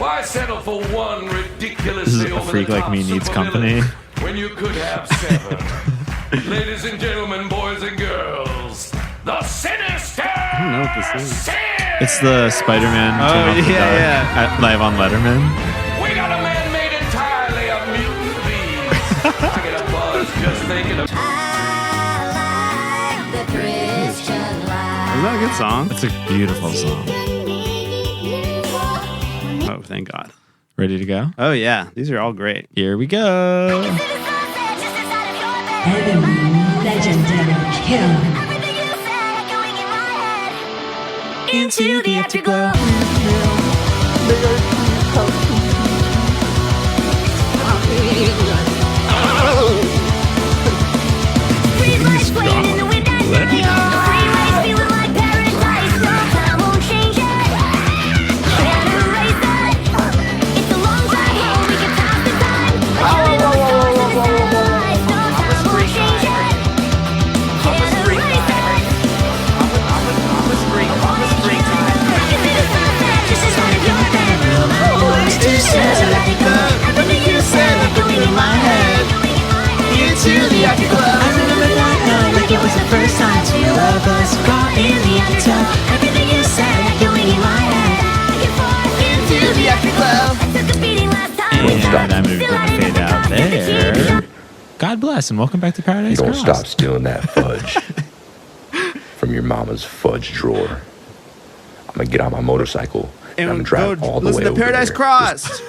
Why settle for one ridiculously A freak like me needs company. when you could have 7? Ladies and gentlemen, boys and girls, the sinister. I don't know what this is. It's the Spider-Man. Live on Letterman. We got a man made entirely of mutant bees. I get a buzz just thinking of. I like the Christian life. Isn't that a good song? It's a beautiful song. Oh, thank God. Ready to go? Oh, yeah. These are all great. Here we go. Heavenly legendary kill. Into the afterglow. Green lights playing in the wind at night. Freeways feeling like paradise. Time won't change it. Can't erase it. It's a long drive home. We can pass the time. Time won't change it. Can't erase it. Everything you said, like going in my head. Into the afterglow. I remember that night like it was the first time. Two of us caught in the afterglow. Everything you said, like going in my head. Into the afterglow. I took a beating last time. And I'm going to fade out there. God bless and welcome back to Paradise Don't Crossed. stop stealing that fudge from your mama's fudge drawer. I'm gonna get on my motorcycle and I'm gonna drive all the way listen to over Paradise there. Crossed.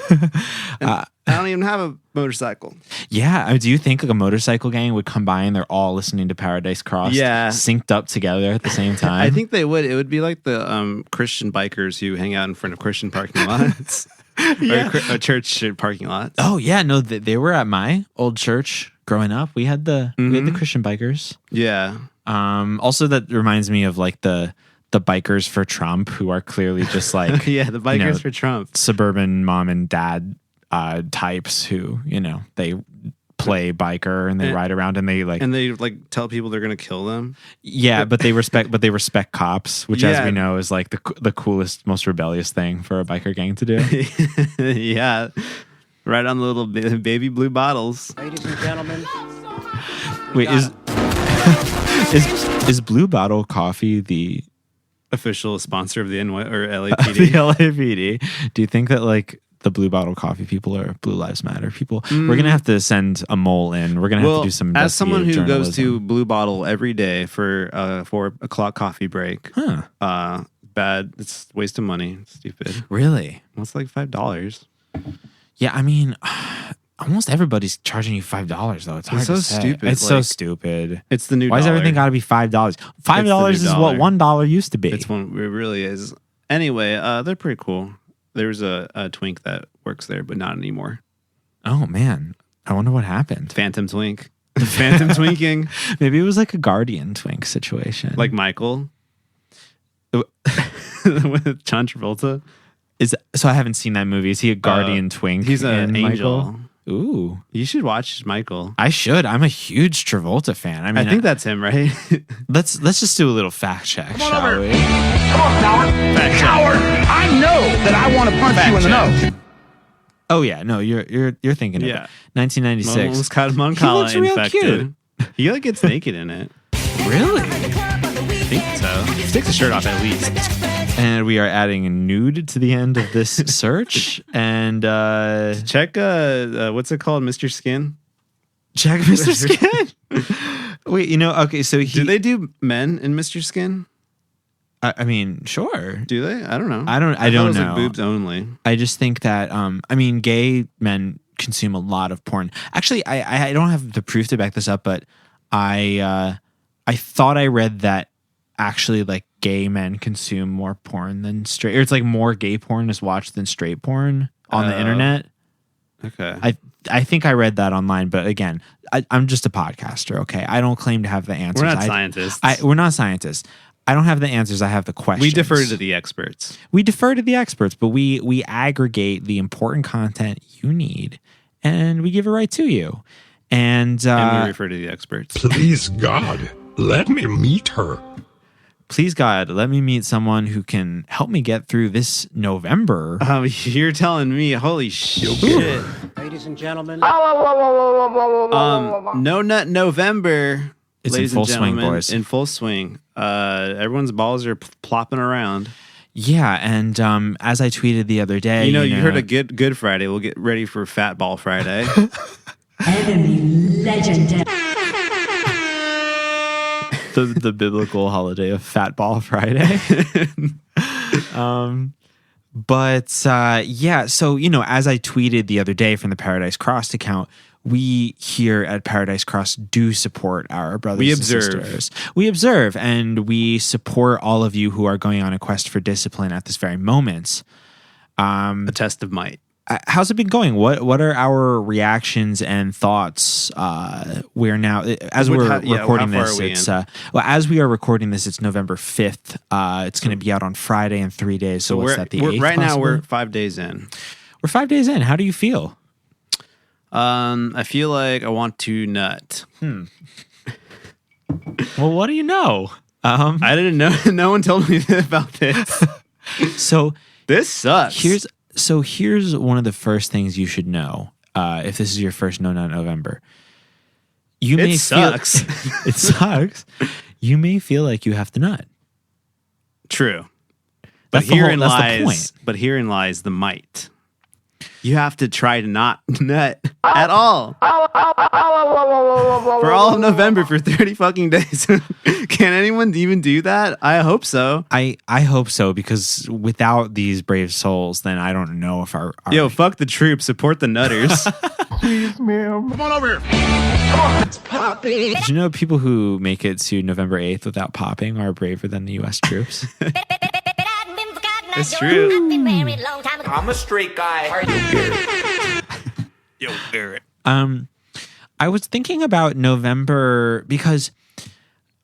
I don't even have a motorcycle. Yeah, do you think like a motorcycle gang would come by and they're all listening to Paradise Crossed? Yeah. Synced up together at the same time? I think they would. It would be like the Christian bikers who hang out in front of Christian parking lots. Or church parking lots. Oh, yeah. No, they were at my old church growing up. We had the Christian bikers. Yeah. Also, that reminds me of like the bikers for Trump who are clearly just like Yeah, the bikers for Trump. suburban mom and dad types who, they play biker and they ride around and they like tell people they're gonna kill them. Yeah, but they respect cops, which as Yeah. we know is like the coolest, most rebellious thing for a biker gang to do. Yeah, right on the little baby blue bottles. Ladies and gentlemen. Wait, is Blue Bottle Coffee the Official sponsor of the LAPD. the LAPD? Do you think that like the Blue Bottle Coffee people are Blue Lives Matter people? We're gonna have to send a mole in. We're gonna have to do some. As someone who investigative goes to journalism. Blue Bottle every day for 4 o'clock coffee break, bad. It's a waste of money. It's stupid. Really? Well, it's like $5. Yeah, I mean, almost everybody's charging you $5 though. It's hard so to say. stupid. It's so Like, stupid. It's the new. Why does dollar. everything got to be $5? $5 is what $1 used to be. It's one. It really is. Anyway, they're pretty cool. There's a twink that works there, but not anymore. Oh man, I wonder what happened. Phantom twink. Phantom twinking. Maybe it was like a Guardian twink situation. Like Michael. With John Travolta. So I haven't seen that movie. Is he a Guardian twink? He's an in angel. Michael? Ooh. You should watch Michael. I should. I'm a huge Travolta fan. I mean, I think that's him, right? let's just do a little fact check, shall we? Come on, coward. Coward. I know that I want to punch you in the nose. Oh yeah, no, you're thinking of it. 1996. Almost got Moncala He looks real infected. He like gets naked in it. Really? I think so. He takes his shirt off at least. And we are adding a nude to the end of this search. And Check what's it called, Mr. Skin? check Mr. Skin. Wait, okay, so Do they do men in Mr. Skin? I mean, sure. Do they? I don't know. I don't thought it was know. like boobs only. I just think that gay men consume a lot of porn. Actually, I don't have the proof to back this up, but I thought I read that actually like gay men consume more porn than straight, or it's like more gay porn is watched than straight porn on the internet. Okay. I think I read that online, but again, I'm just a podcaster. Okay, I don't claim to have the answers. We're not scientists. We're not scientists. I don't have the answers. I have the questions. We defer to the experts. We defer to the experts, but we aggregate the important content you need, and we give it right to you. And we refer to the experts. Please, God, let me meet her. please God, let me meet someone who can help me get through this November. You're telling me, holy shit. Ladies and gentlemen. No Nut November. It's ladies in full and gentlemen, swing, boys. In full swing. Everyone's balls are plopping around. Yeah, and as I tweeted the other day, you heard a Good Friday. We'll get ready for Fat Ball Friday. Enemy legendary. the biblical holiday of Fat Ball Friday. Yeah, so as I tweeted the other day from the Paradise Crossed account, we here at Paradise Cross do support our brothers and sisters. We observe, and we support all of you who are going on a quest for discipline at this very moment. A test of might. How's it been going? What are our reactions and thoughts? We're now as we're recording this. It's as we are recording this, it's November 5th. It's going to be out on Friday in 3 days. So what's that? The 8th? Right now we're 5 days in. We're 5 days in. How do you feel? I feel like I want to nut. Well, what do you know? I didn't know. No one told me about this. So this sucks. Here's one of the first things you should know. If this is your first No Nut November, it sucks. It sucks. You may feel like you have to nut. True. But herein lies the might. You have to try to not nut at all. For all of November for 30 fucking days. Can anyone even do that? I hope so. I hope so, because without these brave souls, then I don't know if our Yo, fuck the troops. Support the nutters. Please, ma'am. Come on over here. It's popping. Did you know people who make it to November 8th without popping are braver than the U.S. troops? It's true. I'm a straight guy. Yo, Garrett. I was thinking about November because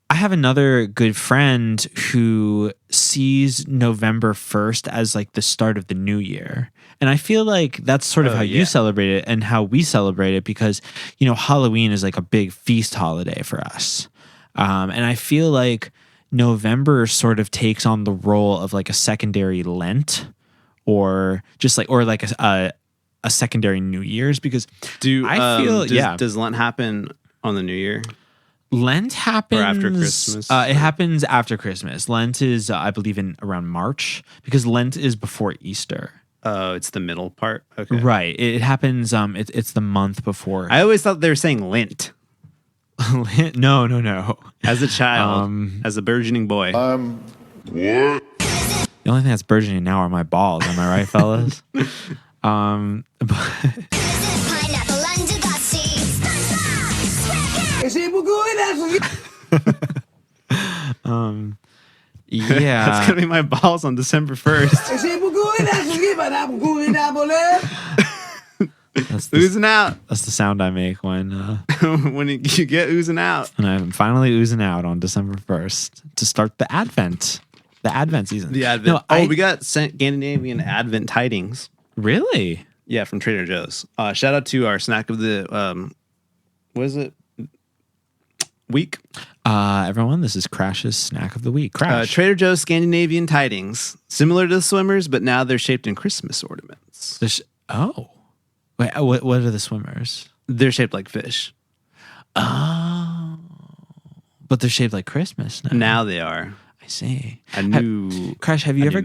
I have another good friend who sees November 1st as like the start of the new year. And I feel like that's sort of how you celebrate it and how we celebrate it, because, Halloween is like a big feast holiday for us. And I feel like November sort of takes on the role of like a secondary Lent or just like, or like a secondary New Year's, because does Lent happen on the New Year? Lent happens or after Christmas. It happens after Christmas. Lent is, I believe, in around March, because Lent is before Easter. Oh, it's the middle part. Okay, right. It happens. It's the month before. I always thought they were saying Lent. No. As a child, as a burgeoning boy. What? The only thing that's burgeoning now are my balls. Am I right, fellas? Yeah. That's gonna be my balls on December 1st. Oozing out. That's the sound I make when when you get oozing out. And I'm finally oozing out on December 1st to start the Advent season. The Advent. We got Scandinavian Advent tidings. Really? Yeah, from Trader Joe's. Shout out to our snack of the what is it? Week. Everyone, this is Crash's snack of the week. Crash. Trader Joe's Scandinavian tidings, similar to the swimmers, but now they're shaped in Christmas ornaments. Wait, what are the swimmers? They're shaped like fish. Oh, but they're shaped like Christmas now. Now they are. I see. Crash, have you ever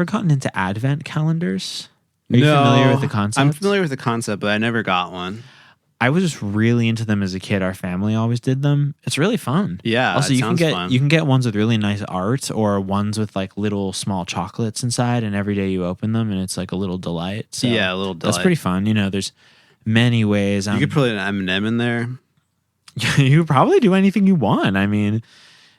gotten into Advent calendars? Are you No, familiar with the concept? I'm familiar with the concept, but I never got one. I was just really into them as a kid. Our family always did them. It's really fun. Yeah. Also, you can fun. get ones with really nice art, or ones with like little small chocolates inside, and every day you open them and it's like a little delight. So yeah, a little delight. That's pretty fun. There's many ways. You could put an M&M in there. You could probably do anything you want. I mean,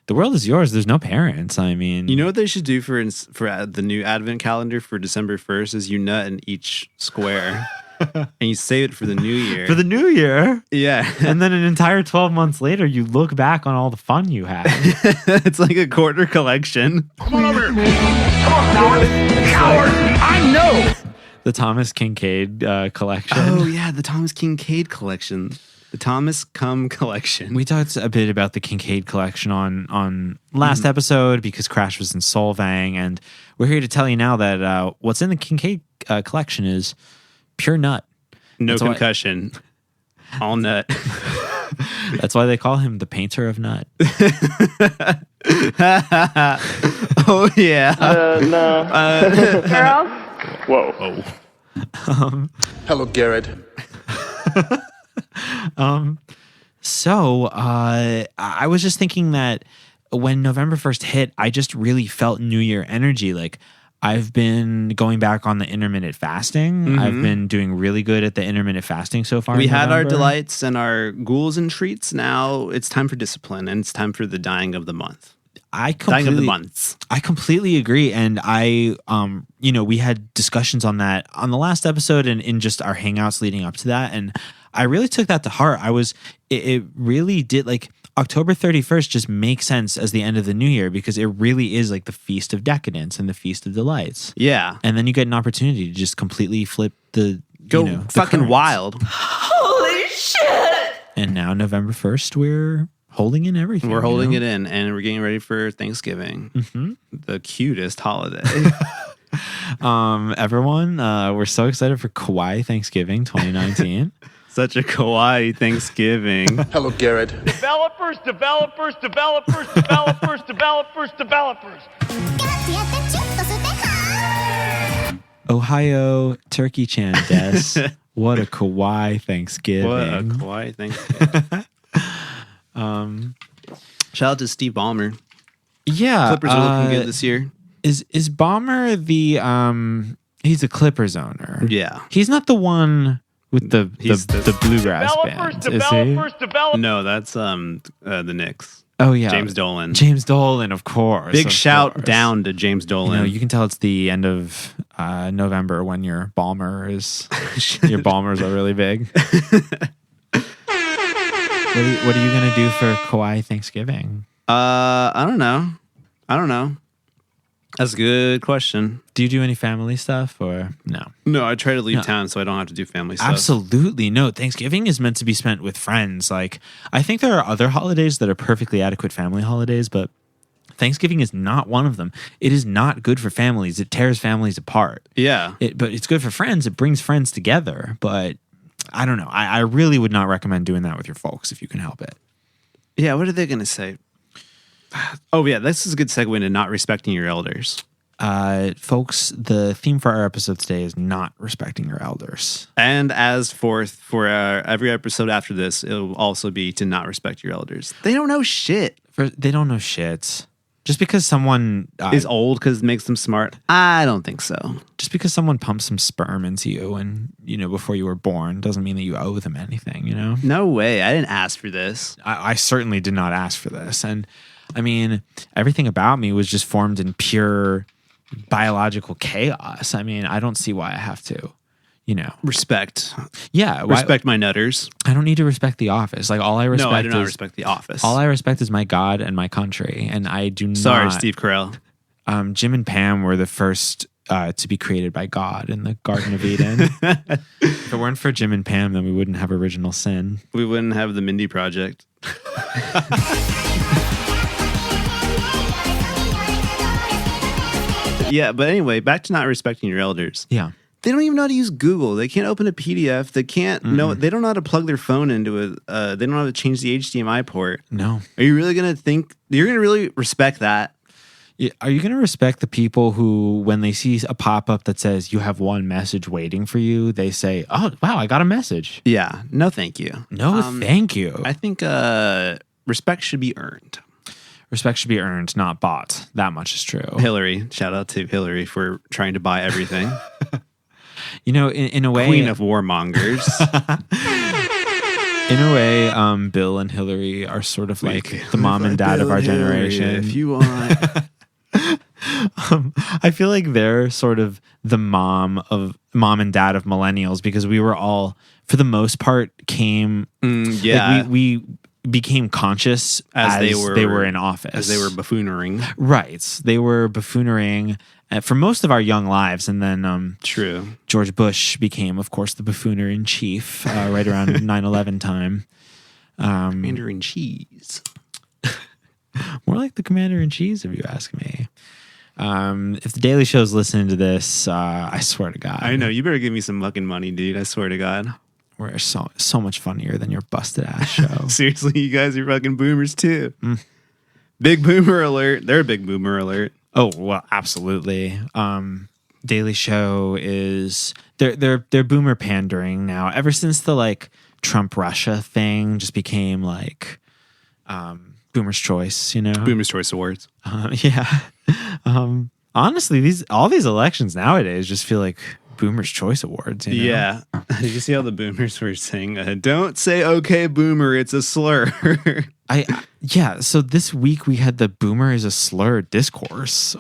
the world is yours. There's no parents. I mean, you know what they should do for the new Advent calendar for December 1st is you nut in each square. And you save it for the new year. For the new year? Yeah. And then an entire 12 months later, you look back on all the fun you had. It's like a quarter collection. Come on over here. Come on, coward. I know. The Thomas Kincaid collection. Oh, yeah. The Thomas Kincaid collection. The Thomas Cum collection. We talked a bit about the Kincaid collection on last episode because Crash was in Solvang, and we're here to tell you now that what's in the Kincaid collection is pure nut. No That's concussion. All nut. That's why they call him the painter of nut. Oh, yeah. Girls? Whoa. Hello, Garrett. So I was just thinking that when November 1st hit, I just really felt New Year energy. Like, I've been going back on the intermittent fasting. I've been doing really good at the intermittent fasting so far. We in had our November. delights and our ghouls and treats. Now it's time for discipline, and it's time for the dying of the month. Dying of the months. I completely agree. And I, we had discussions on that on the last episode and in just our hangouts leading up to that. And I really took that to heart. It really did, like, October 31st just makes sense as the end of the new year because it really is like the feast of decadence and the feast of delights. Yeah. And then you get an opportunity to just completely flip the Go the fucking currents. wild. Holy shit! And now November 1st, we're holding in everything. We're holding it in, and we're getting ready for Thanksgiving. The cutest holiday. Everyone, we're so excited for Kawaii Thanksgiving 2019. Such a kawaii Thanksgiving. Hello, Garrett. Developers. Ohio Turkey Chan Des. What a Kawaii Thanksgiving. What a kawaii Thanksgiving. Shout out to Steve Ballmer. Yeah. Clippers are looking good this year. Is Ballmer the he's a Clippers owner? Yeah. He's not the one with the He's the bluegrass band, is he? No, that's the Knicks. Oh yeah. James Dolan. James Dolan, of course. Big of shout course. down to James You Dolan. know, you can tell it's the end of November when your Ballmer is your Ballmers are really big. What are you gonna do for Kawaii Thanksgiving? I don't know. That's a good question. Do you do any family stuff or no? No, I try to leave No. town so I don't have to do family stuff. Absolutely no. Thanksgiving is meant to be spent with friends. Like, I think there are other holidays that are perfectly adequate family holidays, but Thanksgiving is not one of them. It is not good for families. It tears families apart. Yeah. But it's good for friends. It brings friends together. But I don't know. I really would not recommend doing that with your folks if you can help it. Yeah, what are they going to say? Oh, yeah, this is a good segue into not respecting your elders. Folks, the theme for our episode today is not respecting your elders. And as for every episode after this, it will also be to not respect your elders. They don't know shit. They don't know shit. Just because someone Is old because it makes them smart? I don't think so. just because someone pumped some sperm into you and before you were born doesn't mean that you owe them anything. No way. I didn't ask for this. I certainly did not ask for this, and I mean everything about me was just formed in pure biological chaos. I mean, I don't see why I have to. Respect. Yeah, Respect my nutters. I don't need to respect the office. Like all I respect No, I do not is respect the office. all I respect is my God and my country, and I do not. Sorry, Steve Carell. Jim and Pam were the first to be created by God in the Garden of Eden. If it weren't for Jim and Pam, then we wouldn't have original sin. We wouldn't have the Mindy Project. Yeah, but anyway, back to not respecting your elders. Yeah. They don't even know how to use Google. They can't open a PDF. They can't know. They don't know how to plug their phone into it. They don't know how to change the HDMI port. No. Are you really going to think you're going to really respect that? Are you going to respect the people who, when they see a pop-up that says you have one message waiting for you, they say, oh, wow, I got a message. Yeah. No, thank you. No, thank you. I think respect should be earned. Respect should be earned, not bought. That much is true. Hillary. Shout out to Hillary for trying to buy everything. In a way, Queen of warmongers. in a way, Bill and Hillary are sort of like the mom and dad of our generation. If you want. I feel like they're sort of the mom and dad of millennials because we were all, for the most part, Yeah. like we became conscious as they were in office. As they were buffooning. Right. They were buffoonerying for most of our young lives. And then True. George Bush became, of course, the buffooner in chief right around 9/11 time. Mandarin cheese. More like the Commander-in-Chief, if you ask me. If the Daily Show's listening to this, I swear to God. I know. You better give me some fucking money, dude. I swear to God. We're so much funnier than your busted ass show. Seriously, you guys are fucking boomers too. Big boomer alert. They're a big boomer alert. Oh, well, absolutely. Daily Show is they're boomer pandering now. Ever since the like Trump Russia thing just became like Boomer's Choice, you know? Boomer's Choice Awards. Yeah. Honestly, all these elections nowadays just feel like Boomer's Choice Awards. You know? Yeah. Did you see how the boomers were saying, don't say okay, boomer, it's a slur. Yeah, so this week we had the boomer is a slur discourse.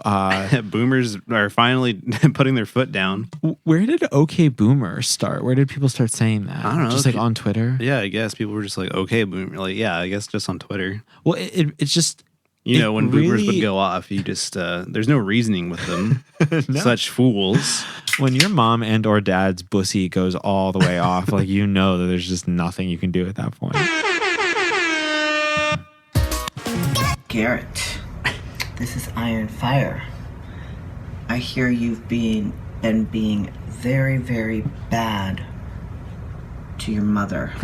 Boomers are finally putting their foot down. Where did okay boomer start? Where did people start saying that? I don't know. Just like on Twitter? Yeah, I guess people were just like, okay, boomer. Like, yeah, I guess just on Twitter. Well, it's just... You know, when boomers really- would go off, you just, there's no reasoning with them. No. Such fools. When your mom and or dad's bussy goes all the way off, like you know that there's just nothing you can do at that point. Garrett, this is Iron Fire. I hear you've been being very, very bad to your mother.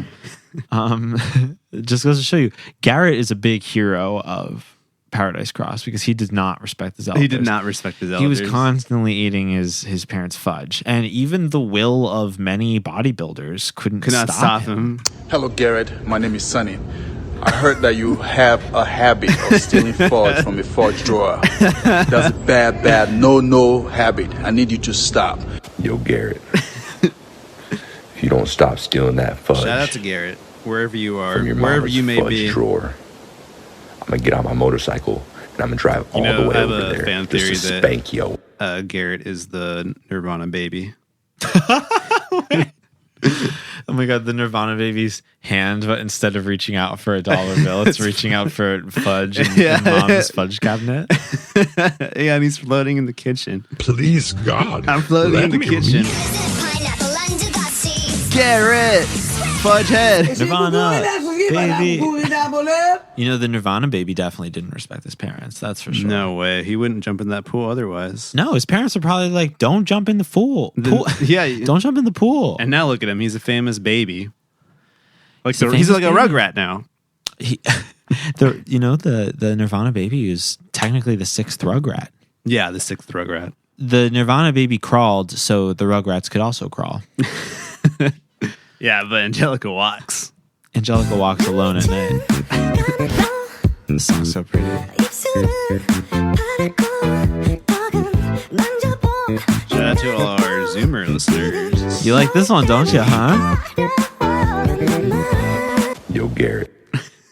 It just goes to show you, Garrett is a big hero of Paradise Cross because he did not respect his elders. He did not respect his elders. He was constantly eating his parents' fudge. And even the will of many bodybuilders could not stop him. Hello, Garrett. My name is Sonny. I heard that you have a habit of stealing fudge from a fudge drawer. That's a bad, no habit. I need you to stop. Yo, Garrett. If you don't stop stealing that fudge. Shout out to Garrett, wherever you are, from your wherever mama's you may fudge be. Drawer, I'm gonna get on my motorcycle and I'm gonna drive all the way I have over a there fan just theory to that spank yo. Garrett is the Nirvana baby. Oh my God, the Nirvana baby's hand, but instead of reaching out for a dollar bill, it's reaching out for fudge in mom's fudge cabinet. Yeah, and he's floating in the kitchen. Please, God. I'm floating in the kitchen. Garrett! Fudge head! Nirvana baby. You know, the Nirvana baby definitely didn't respect his parents. That's for sure. No way. He wouldn't jump in that pool otherwise. No, his parents are probably like, don't jump in the pool. Yeah. Don't jump in the pool. And now look at him. He's a famous baby. Like He's a he's like famous a baby. Rugrat now. The Nirvana baby is technically the 6th Rugrat. Yeah, the 6th Rugrat. The Nirvana baby crawled, so the Rugrats could also crawl. Yeah, but Angelica walks. Angelica walks alone at night. This song's so pretty. Shout out to all our Zoomer listeners. You like this one, don't you, huh? Yo, Garrett.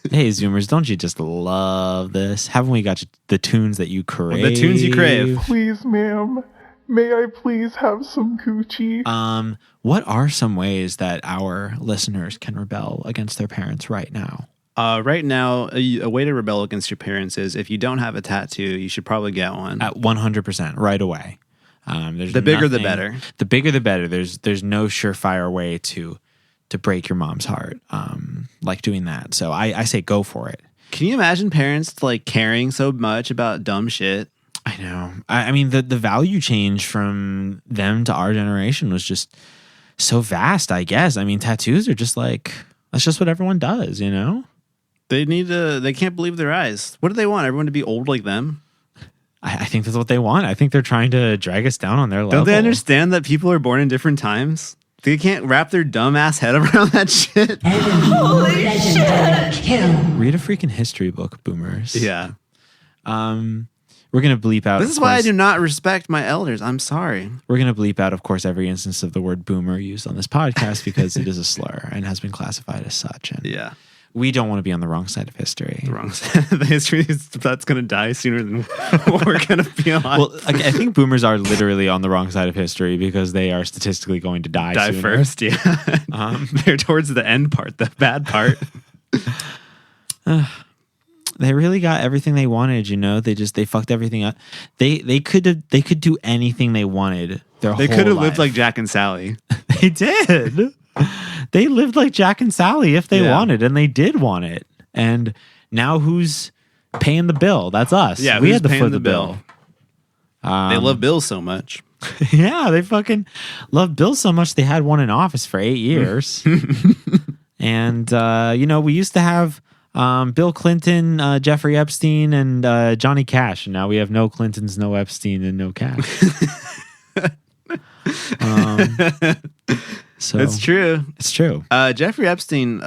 Hey, Zoomers, don't you just love this? Haven't we got the tunes that you crave? The tunes you crave. Please, ma'am. May I please have some Gucci? What are some ways that our listeners can rebel against their parents right now? Right now, a way to rebel against your parents is if you don't have a tattoo, you should probably get one. At 100%, right away. The bigger the better. The bigger the better. There's no surefire way to break your mom's heart like doing that. So I say go for it. Can you imagine parents like caring so much about dumb shit? I know. I mean, the value change from them to our generation was just so vast, I guess. I mean, tattoos are just like, that's just what everyone does, you know? They can't believe their eyes. What do they want? Everyone to be old like them? I think that's what they want. I think they're trying to drag us down on their level. Don't they understand that people are born in different times? They can't wrap their dumb ass head around that shit. Holy shit! Kill. Read a freaking history book, boomers. Yeah. We're going to bleep out. This is why I do not respect my elders. I'm sorry. We're going to bleep out, of course, every instance of the word boomer used on this podcast because it is a slur and has been classified as such. And Yeah. we don't want to be on the wrong side of history. The wrong side. The history that's going to die sooner than we're going to be alive. Well, I think boomers are literally on the wrong side of history because they are statistically going to die sooner. First, yeah. They're towards the end part, the bad part. They really got everything they wanted, you know. They fucked everything up. They could do anything they wanted. They could have lived like Jack and Sally. They did. They lived like Jack and Sally if they Yeah. wanted, and they did want it. And now who's paying the bill? That's us. Yeah, we who's had to paying foot the the bill. They love Bill so much. Yeah, they fucking love Bill so much they had one in office for 8 years. And we used to have Bill Clinton, Jeffrey Epstein, and Johnny Cash. And now we have no Clintons, no Epstein, and no Cash. So It's true. It's true. Jeffrey Epstein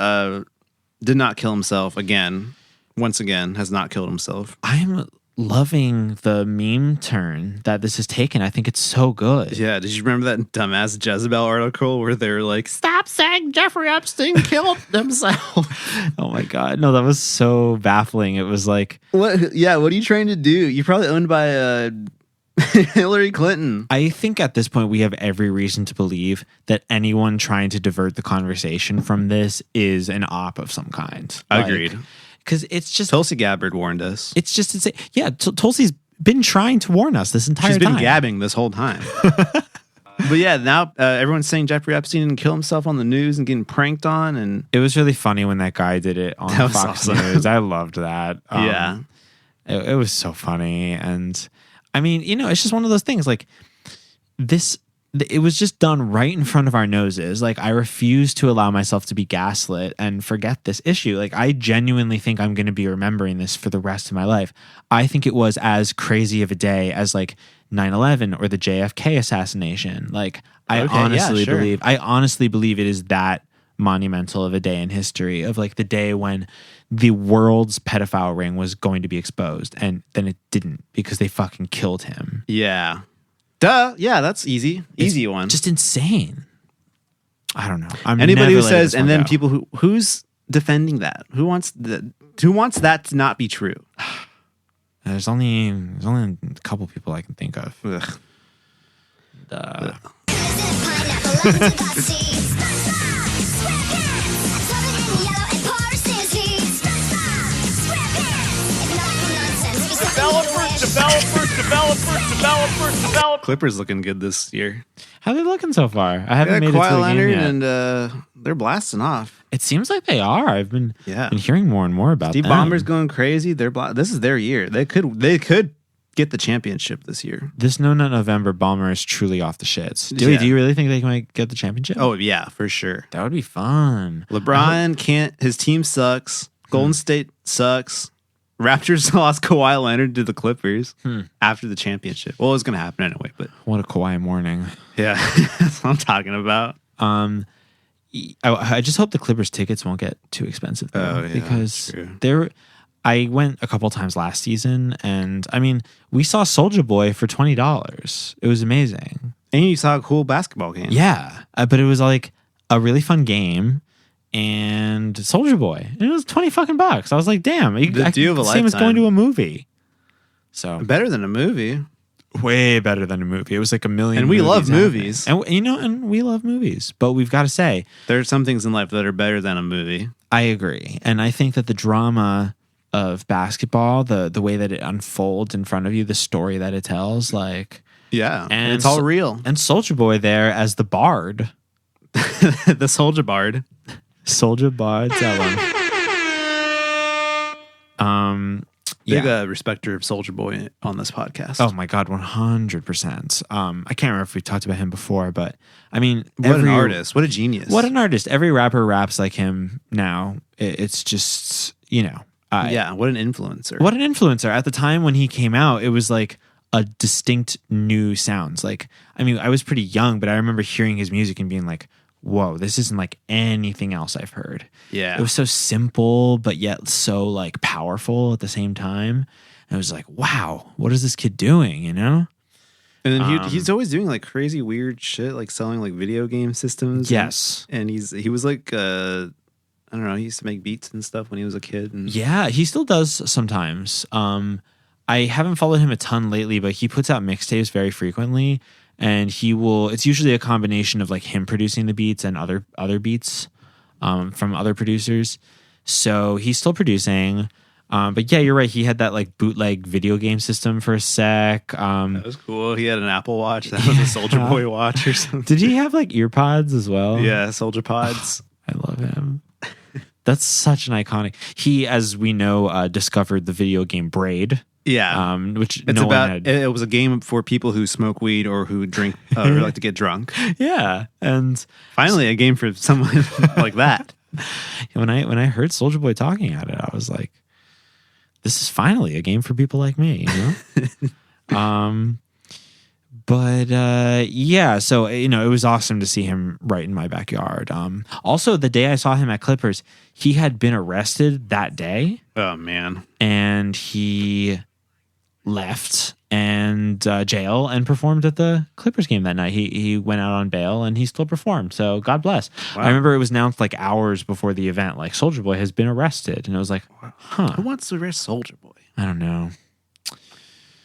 did not kill himself again. Once again, has not killed himself. I'm loving the meme turn that this has taken. I think it's so good. Yeah, did you remember that dumbass Jezebel article where they were like, "Stop saying Jeffrey Epstein killed himself"? Oh my god, no, that was so baffling. It was like, what? Yeah, what are you trying to do? You're probably owned by Hillary Clinton. I think at this point we have every reason to believe that anyone trying to divert the conversation from this is an op of some kind. Agreed. Because it's just Tulsi Gabbard warned us. It's just insane. Yeah, Tulsi's been trying to warn us this entire time. She's been gabbing this whole time. But yeah, now everyone's saying Jeffrey Epstein didn't kill himself on the news and getting pranked on. And it was really funny when that guy did it on Fox awesome. News. I loved that. Yeah. It was so funny. And I mean, it's just one of those things like this. It was just done right in front of our noses. Like, I refuse to allow myself to be gaslit and forget this issue. Like, I genuinely think I'm going to be remembering this for the rest of my life. I think it was as crazy of a day as like 9/11 or the JFK assassination. Like, I honestly believe it is that monumental of a day in history, of like the day when the world's pedophile ring was going to be exposed, and then it didn't because they fucking killed him. Yeah. Duh. Yeah, that's easy. Easy one. Just insane. I don't know. Anybody who says, and then people who's defending that? Who wants that to not be true? There's only a couple people I can think of. Developers. Clippers looking good this year. How are they looking so far? I haven't made it to the game yet. And they're blasting off. It seems like they are. I've been hearing more and more about Steve them. Ballmer's going crazy. This is their year. They could get the championship this year. This No Nut November, Ballmer is truly off the shits. Do you really think they might get the championship? Oh yeah, for sure. That would be fun. LeBron can't. His team sucks. Golden State sucks. Raptors lost Kawhi Leonard to the Clippers after the championship. Well, it was going to happen anyway, but what a Kawhi morning. Yeah, that's what I'm talking about. I just hope the Clippers tickets won't get too expensive though, because true. I went a couple times last season, and I mean, we saw Soulja Boy for $20. It was amazing, and you saw a cool basketball game. Yeah, but it was like a really fun game. And Soulja Boy, and it was $20 I was like, damn, the deal of a lifetime. Same as going to a movie. So better than a movie, way better than a movie. It was like a million. And we love movies, and we love movies. But we've got to say, there are some things in life that are better than a movie. I agree, and I think that the drama of basketball, the way that it unfolds in front of you, the story that it tells, like and it's all real. And Soulja Boy there as the bard, the Soulja Bard. Soulja Bard, Big respecter of Soulja Boy on this podcast. Oh my god, 100%. I can't remember if we talked about him before, but I mean, what an artist, what a genius, what an artist. Every rapper raps like him now. It's just what an influencer. What an influencer. At the time when he came out, it was like a distinct new sounds. Like, I mean, I was pretty young, but I remember hearing his music and being like, whoa, this isn't like anything else I've heard. Yeah. It was so simple, but yet so like powerful at the same time. And I was like, wow, what is this kid doing, And then he's always doing like crazy weird shit, like selling like video game systems. Yes. And he was like, I don't know, he used to make beats and stuff when he was a kid. And yeah, he still does sometimes. I haven't followed him a ton lately, but he puts out mixtapes very frequently. And it's usually a combination of like him producing the beats and other beats from other producers. So he's still producing. But yeah, you're right. He had that like bootleg video game system for a sec. That was cool. He had an Apple Watch. That was a Soulja Boy watch or something. Did he have like ear pods as well? Yeah, Soulja Pods. I love him. That's such an iconic. He, as we know, discovered the video game Braid. Yeah, which it's no about. one had. It was a game for people who smoke weed or who drink or like to get drunk. Yeah, and finally a game for someone like that. When I heard Soulja Boy talking at it, I was like, "This is finally a game for people like me." You know. But yeah, so it was awesome to see him right in my backyard. Also, the day I saw him at Clippers, he had been arrested that day. Oh man! And he left and jail and performed at the Clippers game that night. He went out on bail and he still performed. So God bless. Wow. I remember it was announced like hours before the event, like Soulja Boy has been arrested, and I was like, huh? Who wants to arrest Soulja Boy? I don't know.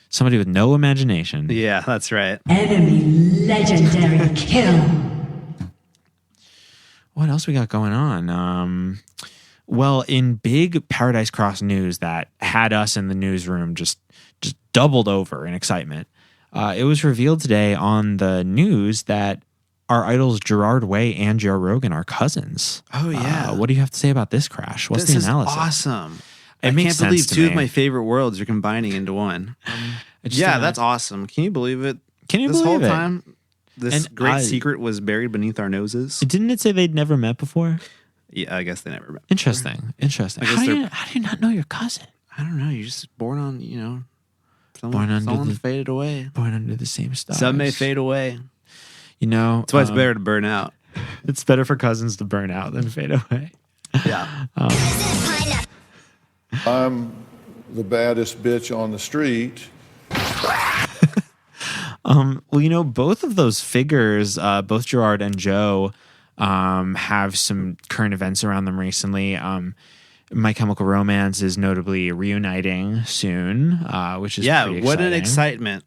Somebody with no imagination. Yeah, that's right. Enemy legendary kill. What else we got going on? Well, in big Paradise Cross news that had us in the newsroom just doubled over in excitement, it was revealed today on the news that our idols Gerard Way and Joe Rogan are cousins. Oh yeah. What do you have to say about this, Crash? What's the analysis? Is awesome. I can't believe two of my favorite worlds are combining into one. Yeah, that's awesome. Can you believe it? Can you this believe whole it? time, this great secret was buried beneath our noses? Didn't it say they'd never met before? Yeah, I guess they never met. Interesting. How do you not know your cousin? I don't know. You're just born on, someone faded away. Born under the same stars. Some may fade away. That's why it's better to burn out. It's better for cousins to burn out than fade away. Yeah. I'm the baddest bitch on the street. Well, both of those figures, both Gerard and Joe, have some current events around them recently. My Chemical Romance is notably reuniting soon, which is pretty what an exciting. excitement.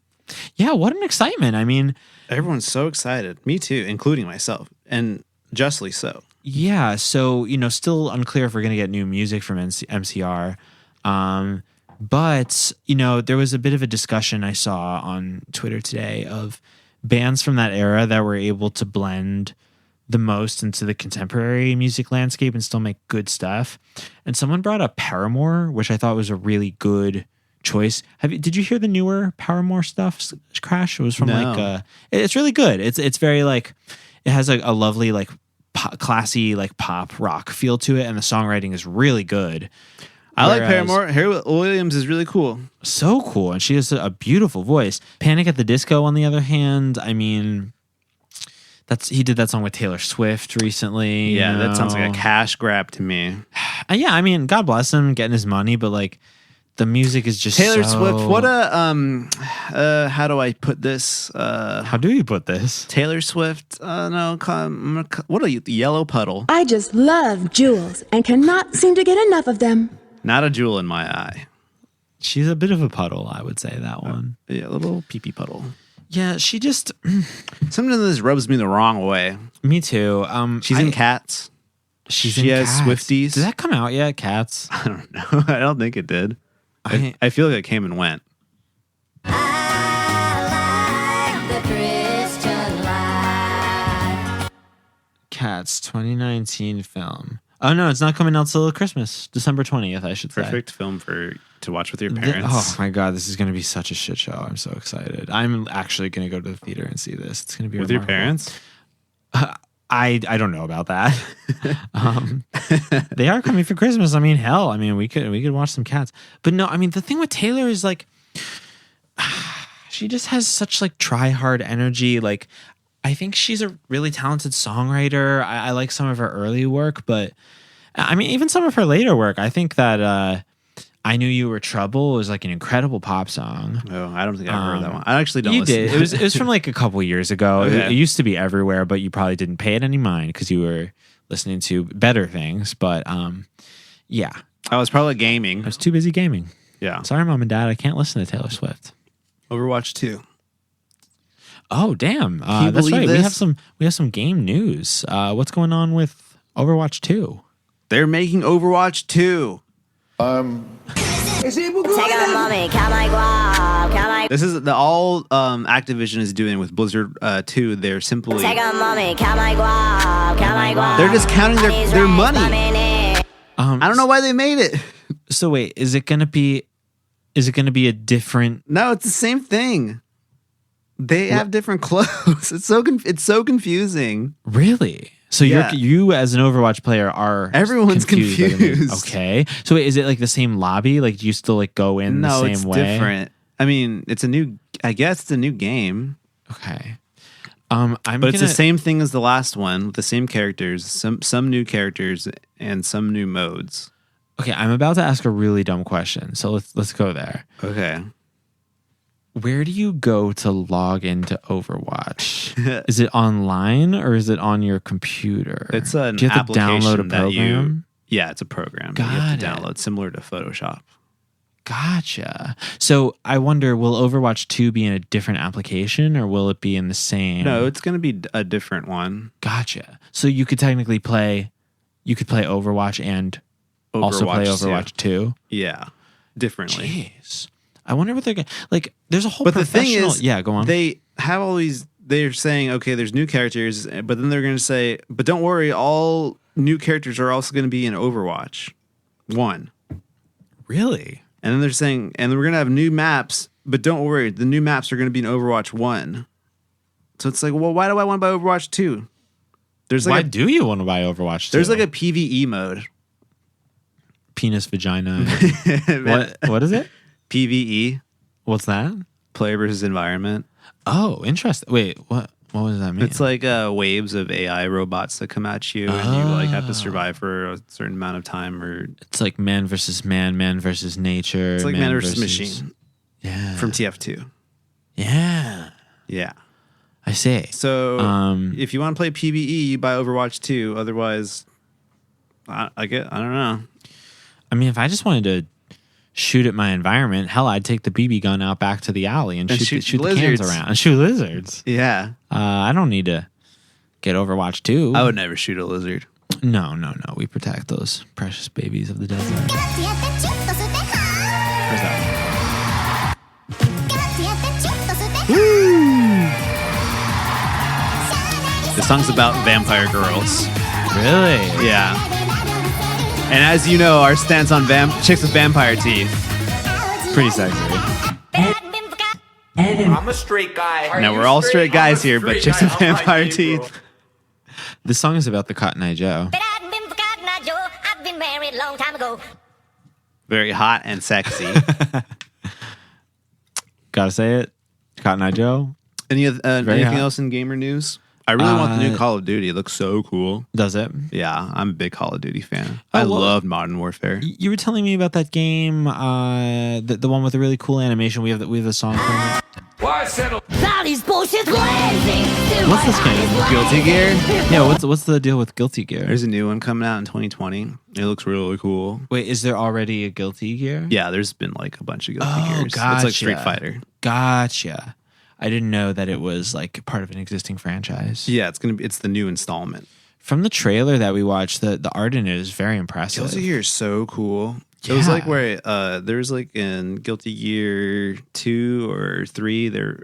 Yeah, what an excitement. I mean, everyone's so excited. Me too, including myself, and justly so. Yeah, so, still unclear if we're going to get new music from MCR. But, there was a bit of a discussion I saw on Twitter today of bands from that era that were able to blend the most into the contemporary music landscape and still make good stuff. And someone brought up Paramore, which I thought was a really good choice. Did you hear the newer Paramore stuff, Crash? It was from it's really good. It's very it has a lovely classy pop rock feel to it, and the songwriting is really good. I like Paramore. Harry Williams is really cool. So cool. And she has a beautiful voice. Panic at the Disco, on the other hand, I mean, he did that song with Taylor Swift recently. Yeah, that sounds like a cash grab to me. Yeah, I mean, God bless him getting his money, but the music is just Taylor Swift. What how do I put this? How do you put this? Taylor Swift. What a yellow puddle. I just love jewels and cannot seem to get enough of them. Not a jewel in my eye. She's a bit of a puddle, I would say, that one. Yeah, a little pee-pee puddle. Yeah, she just... Sometimes this rubs me the wrong way. Me too. She's in Cats. She has Cats. Swifties. Did that come out yet, Cats? I don't know. I don't think it did. I feel like it came and went. Cats 2019 film. Oh no, it's not coming out till Christmas, December 20th, I should say. Perfect film to watch with your parents. Oh my god, this is going to be such a shit show. I'm so excited. I'm actually going to go to the theater and see this. It's going to be with remarkable. your parents. I don't know about that. They are coming for Christmas. I mean, hell, we could watch some Cats. But no, the thing with Taylor is she just has such try hard energy. I think she's a really talented songwriter. I like some of her early work, but even some of her later work. I think that I Knew You Were Trouble was an incredible pop song. Oh, I don't think I heard that one. I actually don't. You listen did. It was from a couple years ago. Okay. It used to be everywhere, but you probably didn't pay it any mind because you were listening to better things. But yeah, I was probably gaming. I was too busy gaming. Yeah. Sorry, Mom and Dad. I can't listen to Taylor Swift. Overwatch 2. Oh damn! Can you that's believe right. this? We have some game news. What's going on with Overwatch 2? They're making Overwatch 2. This is all Activision is doing with Blizzard 2. They're simply They're just counting their money. I don't know why they made it. So wait, is it gonna be a different? No, it's the same thing. They have different clothes. It's so confusing. Really? So you as an Overwatch player are everyone's confused. Okay. So wait, is it like the same lobby? Like, do you still like go in the same way? No, it's different. I mean, I guess it's a new game. Okay. It's the same thing as the last one with the same characters, some new characters and some new modes. Okay, I'm about to ask a really dumb question, so let's go there. Okay. Where do you go to log into Overwatch? Is it online or is it on your computer? It's an do you have to download a application program? Yeah, it's a program that you have to download, similar to Photoshop. Gotcha. So I wonder, will Overwatch 2 be in a different application or will it be in the same? No, it's going to be a different one. Gotcha. So you could technically play Overwatch and also play Overwatch 2? Yeah, differently. Jeez. I wonder what they're going to... Like, there's a whole But the professional... thing is, yeah, go on. They have all these... They're saying, okay, there's new characters, but then they're going to say, but don't worry, all new characters are also going to be in Overwatch 1. Really? And then they're saying, and we're going to have new maps, but don't worry, the new maps are going to be in Overwatch 1. So it's like, well, why do I want to buy Overwatch 2? Why do you want to buy Overwatch 2? There's like a PvE mode. Penis vagina. What is it? PvE. What's that? Player versus environment. Oh, interesting. Wait, what does that mean? It's like waves of AI robots that come at you, and you like have to survive for a certain amount of time. Or it's like man versus nature. It's like man versus machine. Yeah, from TF2. Yeah. I see. So if you want to play PvE, you buy Overwatch 2. Otherwise, I don't know. I mean, if I just wanted to shoot at my environment, hell, I'd take the BB gun out back to the alley and shoot the cans around and shoot lizards. Yeah. I don't need to get Overwatch 2. I would never shoot a lizard. No. We protect those precious babies of the desert. Where's that one? The song's about vampire girls. Really? Yeah. And as you know, our stance on chicks with vampire teeth, pretty sexy. I'm a straight guy. Now we're all straight guys here, but chicks with vampire teeth. This song is about the Cotton Eye Joe. I've been married a long time ago. Very hot and sexy. Gotta say it, Cotton Eye Joe. Anything else in gamer news? I really want the new Call of Duty. It looks so cool. Does it? Yeah, I'm a big Call of Duty fan. I love Modern Warfare. You were telling me about that game, the one with the really cool animation. We have the song from it. Why settle? Valley's bullshit crazy. What's this game? Guilty Gear? Yeah, what's the deal with Guilty Gear? There's a new one coming out in 2020. It looks really cool. Wait, is there already a Guilty Gear? Yeah, there's been like a bunch of Guilty Gears. Gotcha. It's like Street Fighter. Gotcha. I didn't know that it was like part of an existing franchise. Yeah, it's the new installment. From the trailer that we watched, the art in it is very impressive. Guilty Gear is so cool. Yeah. It was like where there's like in Guilty Gear 2 or 3 there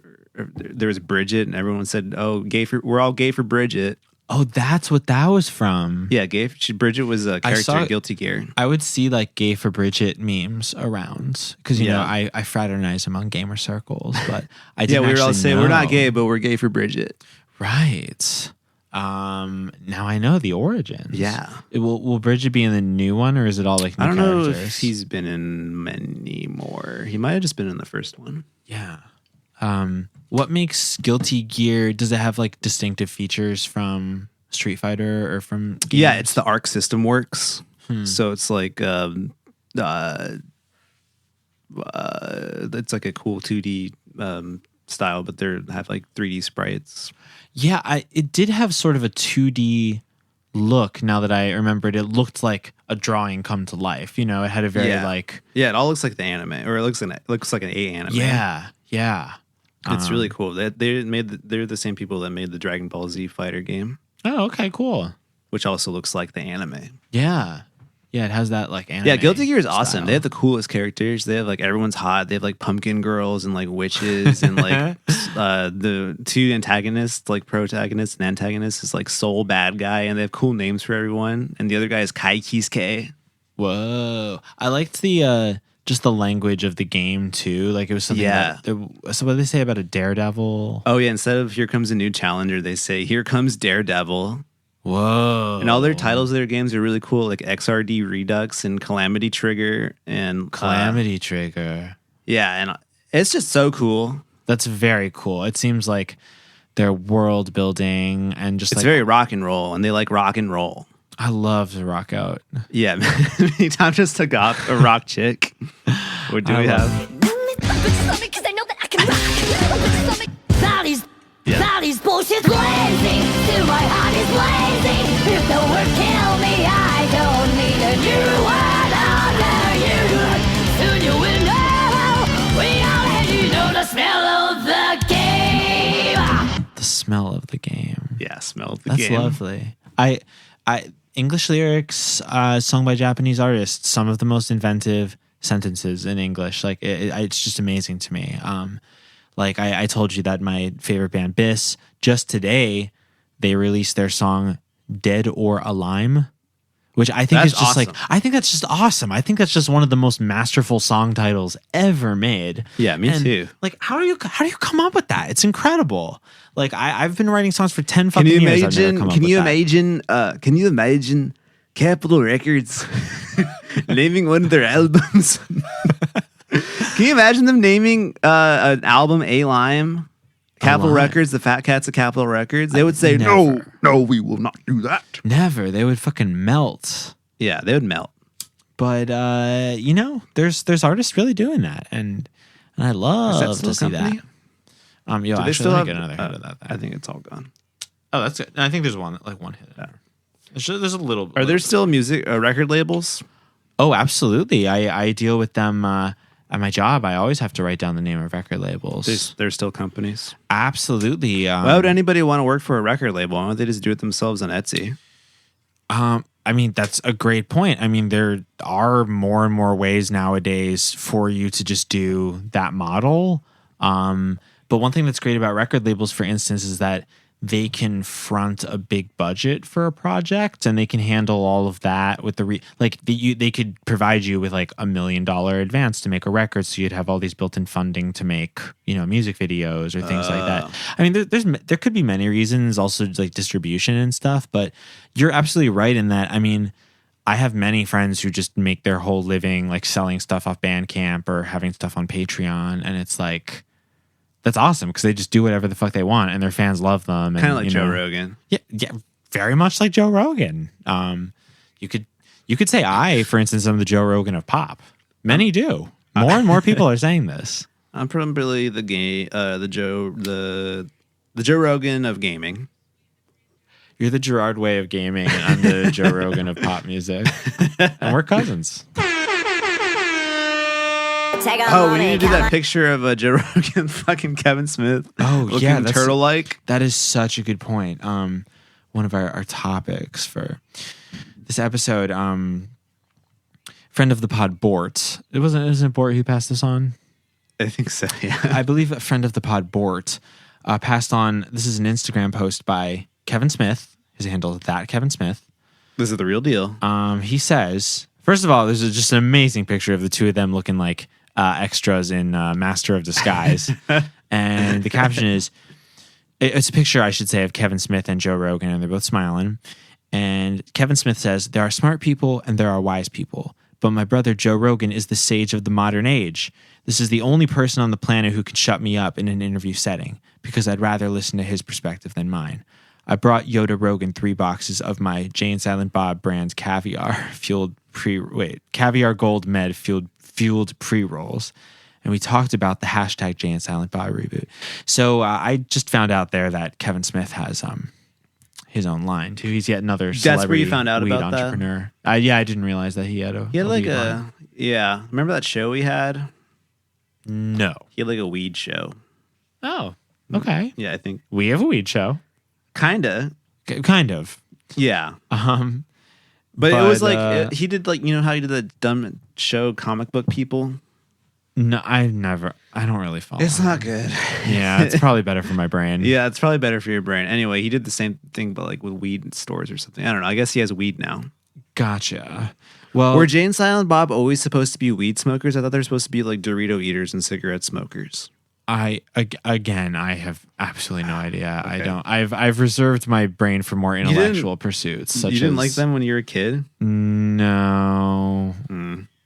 was Bridget and everyone said, "Oh, we're all gay for Bridget." Oh, that's what that was from. Yeah, Bridget was a character in Guilty Gear. I would see like gay for Bridget memes around because you know I fraternize among gamer circles, but I didn't we were all saying we're not gay, but we're gay for Bridget. Right. Now I know the origins. Yeah. Will Bridget be in the new one or is it all like new I don't know characters? if he's been in many more. He might have just been in the first one. Yeah. What makes Guilty Gear? Does it have like distinctive features from Street Fighter or from games? Yeah, it's the Arc system works. So it's like it's like a cool 2D style, but they have like 3D sprites. Yeah, it did have sort of a 2D look. Now that I remembered, it looked like a drawing come to life. You know, it had a very it all looks like the anime, or it looks like an A anime. Yeah. It's really cool. They're the same people that made the Dragon Ball Z fighter game. Oh, okay, cool. Which also looks like the anime. Yeah. Yeah, it has that like anime. Yeah, Guilty Gear is awesome. style. They have the coolest characters. They have like everyone's hot. They have like pumpkin girls and like witches and like the two antagonists, like protagonists and antagonists is like Soul Bad Guy, and they have cool names for everyone. And the other guy is Kai Kisuke. Whoa. I liked the just the language of the game too. Like it was something so what did they say about a daredevil? Oh yeah, instead of here comes a new challenger, they say here comes Daredevil. Whoa. And all their titles of their games are really cool, like XRD Redux and Calamity Trigger and Calamity Trigger. Yeah, and it's just so cool. That's very cool. It seems like their world building and just it's very rock and roll, and they like rock and roll. I love to rock out. Yeah, anytime just to got a rock chick. What do we have? Body's bullshit blazing, till my heart is blazing. If the word kill me, I don't need a new word under you. Soon you will know, we already know the smell of the game. The smell of the game. Yeah, smell of the That's game. That's lovely. I English lyrics sung by Japanese artists, some of the most inventive sentences in English. Like it's just amazing to me. Like I told you that my favorite band, Biss, just today they released their song "Dead or a Lime," which I think is just awesome. I think that's just awesome. I think that's just one of the most masterful song titles ever made. Yeah, me too. Like how do you come up with that? It's incredible. Like I've been writing songs for 10 fucking years. Can you imagine Capitol Records naming one of their albums? Can you imagine them naming an album A Lime? Capitol Records, the Fat Cats of Capitol Records. They would say, Never. no, we will not do that. Never. They would fucking melt. Yeah, they would melt. But there's artists really doing that, and I love to see that. Do they still have another hit of that? I think it's all gone. Oh, that's it. I think there's one hit. Yeah. There's a little. Are there still music record labels? Oh, absolutely. I deal with them at my job. I always have to write down the name of record labels. There's still companies. Absolutely. Why would anybody want to work for a record label? Why don't they just do it themselves on Etsy? I mean, that's a great point. I mean, there are more and more ways nowadays for you to just do that model. But one thing that's great about record labels, for instance, is that they can front a big budget for a project, and they can handle all of that with they could provide you with like $1 million advance to make a record, so you'd have all these built-in funding to make music videos or things like that. I mean, there could be many reasons, also like distribution and stuff, but you're absolutely right in that. I mean, I have many friends who just make their whole living like selling stuff off Bandcamp or having stuff on Patreon, and it's like, that's awesome because they just do whatever the fuck they want and their fans love them. Kind of like Joe Rogan. Yeah, very much like Joe Rogan. You could say for instance, I'm the Joe Rogan of pop. Many do. More and more people are saying this. I'm probably the Joe Rogan of gaming. You're the Gerard Way of gaming, and I'm the Joe Rogan of pop music, and we're cousins. We need to do that picture of Joe Rogan, fucking Kevin Smith. Oh, looking yeah, turtle-like. That is such a good point. One of our topics for this episode, friend of the pod, Bort. Isn't it Bort who passed this on? I think so. Yeah, I believe a friend of the pod, Bort, passed on. This is an Instagram post by Kevin Smith. His handle is @KevinSmith. This is the real deal. He says, first of all, there's just an amazing picture of the two of them looking like extras in Master of Disguise. And the caption is, it's a picture, I should say, of Kevin Smith and Joe Rogan, and they're both smiling. And Kevin Smith says, there are smart people and there are wise people, but my brother Joe Rogan is the sage of the modern age. This is the only person on the planet who can shut me up in an interview setting because I'd rather listen to his perspective than mine. I brought Yoda Rogan 3 boxes of my Jay and Silent Bob brand caviar gold med fueled pre-rolls. And we talked about the hashtag Jay and Silent Bob reboot. So I just found out there that Kevin Smith has his own line too. He's yet another celebrity. That's where you found out weed about entrepreneur. I didn't realize that he had a. He had weed line. Remember that show we had? No. He had like a weed show. Oh, okay. Yeah, I think we have a weed show. Kind of. Kind of. Yeah. But it was like he did like, you know how he did that dumb show Comic Book People? No, I don't really follow. It's not good. Yeah, it's probably better for my brain. Yeah, it's probably better for your brain. Anyway, he did the same thing, but like with weed stores or something. I don't know. I guess he has weed now. Gotcha. Well, were Jay and Silent Bob always supposed to be weed smokers? I thought they were supposed to be like Dorito eaters and cigarette smokers. I have absolutely no idea. Okay. I've reserved my brain for more intellectual pursuits. You didn't like them when you were a kid? No.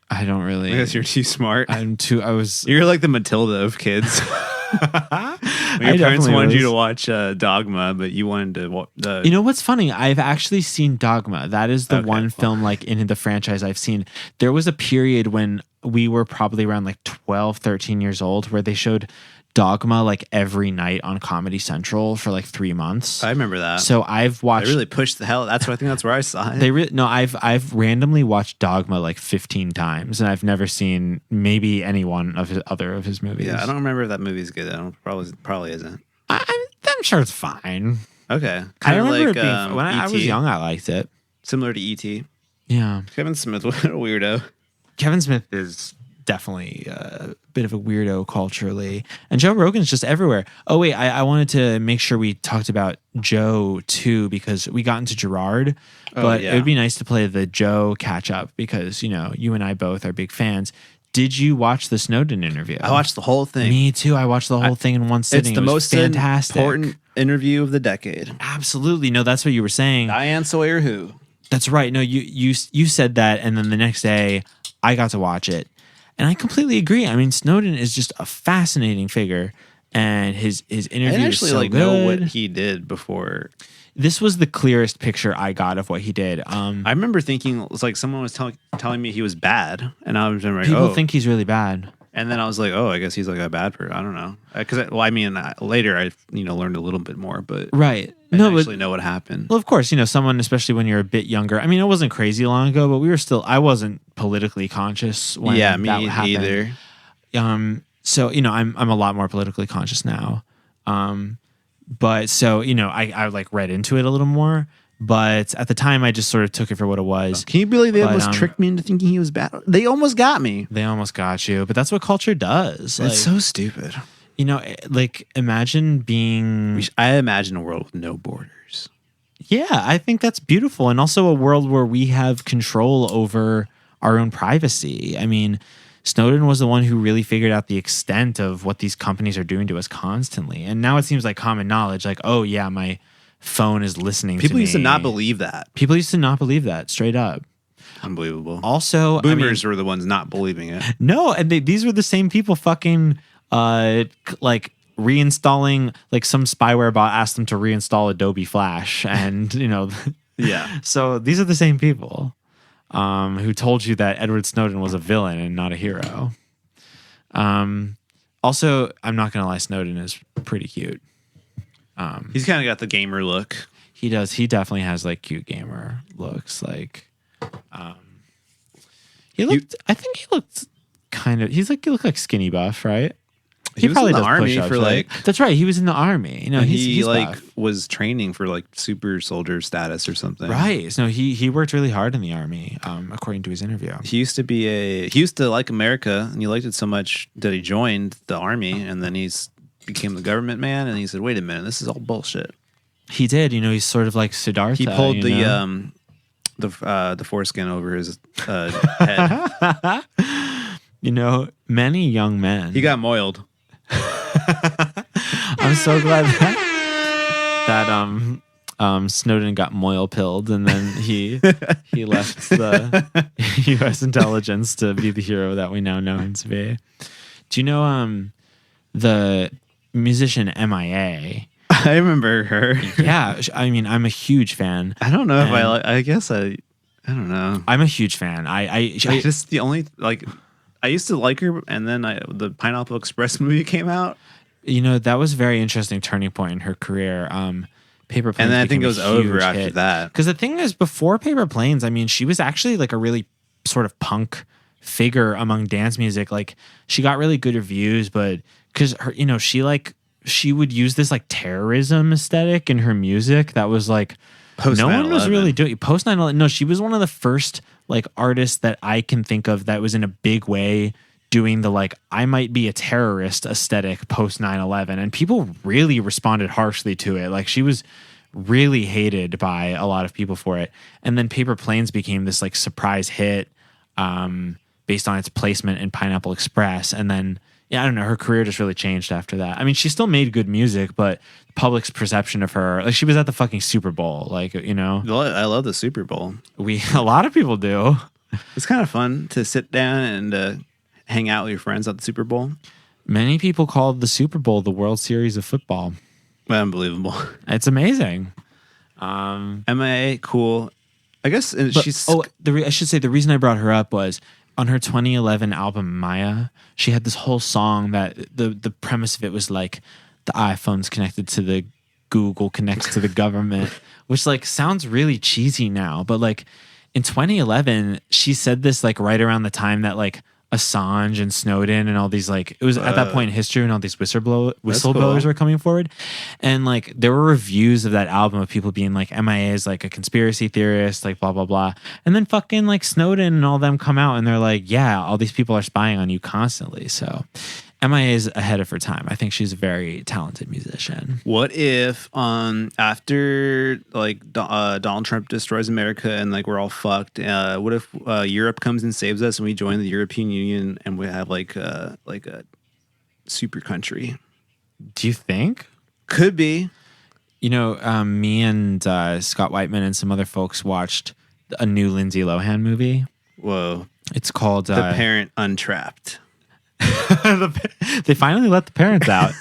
I don't really. I guess you're too smart. You're like the Matilda of kids. Your parents wanted you to watch Dogma, but you wanted to. You know what's funny? I've actually seen Dogma. That is the one film like in the franchise I've seen. There was a period when we were probably around like 12, 13 years old where they showed Dogma like every night on Comedy Central for like 3 months. I remember that. So I've watched. They really pushed the hell. That's where I saw it. I've randomly watched Dogma like 15 times, and I've never seen maybe any one of his other of his movies. Yeah, I don't remember if that movie's good. Probably isn't. I'm sure it's fine. Okay, I remember like, when I was young, I liked it. Similar to E.T. Yeah, Kevin Smith, what a weirdo. Kevin Smith is definitely a bit of a weirdo culturally, and Joe Rogan's just everywhere. Oh wait, I wanted to make sure we talked about Joe too, because we got into Gerard, but it would be nice to play the Joe catch up because you and I both are big fans. Did you watch the Snowden interview? I watched the whole thing. Me too. I watched the whole thing in one sitting. It's the most fantastic. Important interview of the decade. Absolutely. No, that's what you were saying. Diane Sawyer who? That's right. No, you said that, and then the next day I got to watch it. And I completely agree. I mean, Snowden is just a fascinating figure, and his interview is so good. Know what he did before. This was the clearest picture I got of what he did. I remember thinking it was like someone was telling me he was bad, and I was like, people think he's really bad. And then I was like, oh, I guess he's like a bad person. I don't know, because later I learned a little bit more, but right. I didn't actually know what happened. Well, of course, someone, especially when you're a bit younger. I mean, it wasn't crazy long ago, but I wasn't politically conscious when that happened. Either. So I'm a lot more politically conscious now. But so I like read into it a little more. But at the time, I just sort of took it for what it was. Can you believe they almost tricked me into thinking he was bad? They almost got me. They almost got you. But that's what culture does. It's so stupid. Like imagine being... I imagine a world with no borders. Yeah, I think that's beautiful. And also a world where we have control over our own privacy. I mean, Snowden was the one who really figured out the extent of what these companies are doing to us constantly. And now it seems like common knowledge, like, oh yeah, my phone is listening to me. People used to not believe that. People used to not believe that, straight up. Unbelievable. Also, boomers were the ones not believing it. No, and these were the same people fucking like reinstalling, like some spyware bot asked them to reinstall Adobe Flash, and yeah. So these are the same people who told you that Edward Snowden was a villain and not a hero. Also, I'm not gonna lie, Snowden is pretty cute. He's kind of got the gamer look. He does. He definitely has like cute gamer looks. Like, he looked. I think he looked kind of. He looked like skinny buff, right? He was in the army for like. That's right. He was in the army. He's like buff. Was training for like super soldier status or something. Right. So he worked really hard in the army, according to his interview. He used to like America, and he liked it so much that he joined the army, and then became the government man, and he said, "Wait a minute, this is all bullshit." He did. He's sort of like Siddhartha. He pulled the foreskin over his head. Many young men. He got moiled. I'm so glad that Snowden got moil pilled, and then he left the U.S. intelligence to be the hero that we now know him to be. Do you know the musician MIA? I remember her. Yeah, I mean, I'm a huge fan. I don't know if I guess I don't know. I'm a huge fan. I just the only I used to like her, and then the Pineapple Express movie came out. That was a very interesting turning point in her career. Paper Planes, and then I think it was over after that. Because the thing is, before Paper Planes, I mean, she was actually like a really sort of punk figure among dance music. Like, she got really good reviews, but because her, she would use this like terrorism aesthetic in her music that was like Post no one was 9/11. really doing post 9/11. No, she was one of the first like artists that I can think of that was in a big way doing the like I might be a terrorist aesthetic post 9/11, and people really responded harshly to it. Like she was really hated by a lot of people for it, and then Paper Planes became this like surprise hit based on its placement in Pineapple Express, and then I don't know, her career just really changed after that. I mean, she still made good music, but the public's perception of her, like she was at the fucking Super Bowl, like, you know. I love the Super Bowl. A lot of people do. It's kind of fun to sit down and hang out with your friends at the Super Bowl. Many people called the Super Bowl the World Series of football. Unbelievable. It's amazing. MIA, cool. I guess she's... I should say the reason I brought her up was on her 2011 album Maya, she had this whole song that the premise of it was like the iPhone's connected to the Google connects to the government, which like sounds really cheesy now, but like in 2011 she said this like right around the time that like Assange and Snowden and all these like it was at that point in history when all these whistleblowers were coming forward, and like there were reviews of that album of people being like MIA is like a conspiracy theorist, like blah blah blah, and then fucking like Snowden and all them come out and they're like, yeah, all these people are spying on you constantly. So MIA is ahead of her time. I think she's a very talented musician. What if after like Donald Trump destroys America and like we're all fucked? What if Europe comes and saves us and we join the European Union and we have like a super country? Do you think? Could be. You know, me and Scott Whiteman and some other folks watched a new Lindsay Lohan movie. Whoa! It's called The Parent Untrapped. They finally let the parents out.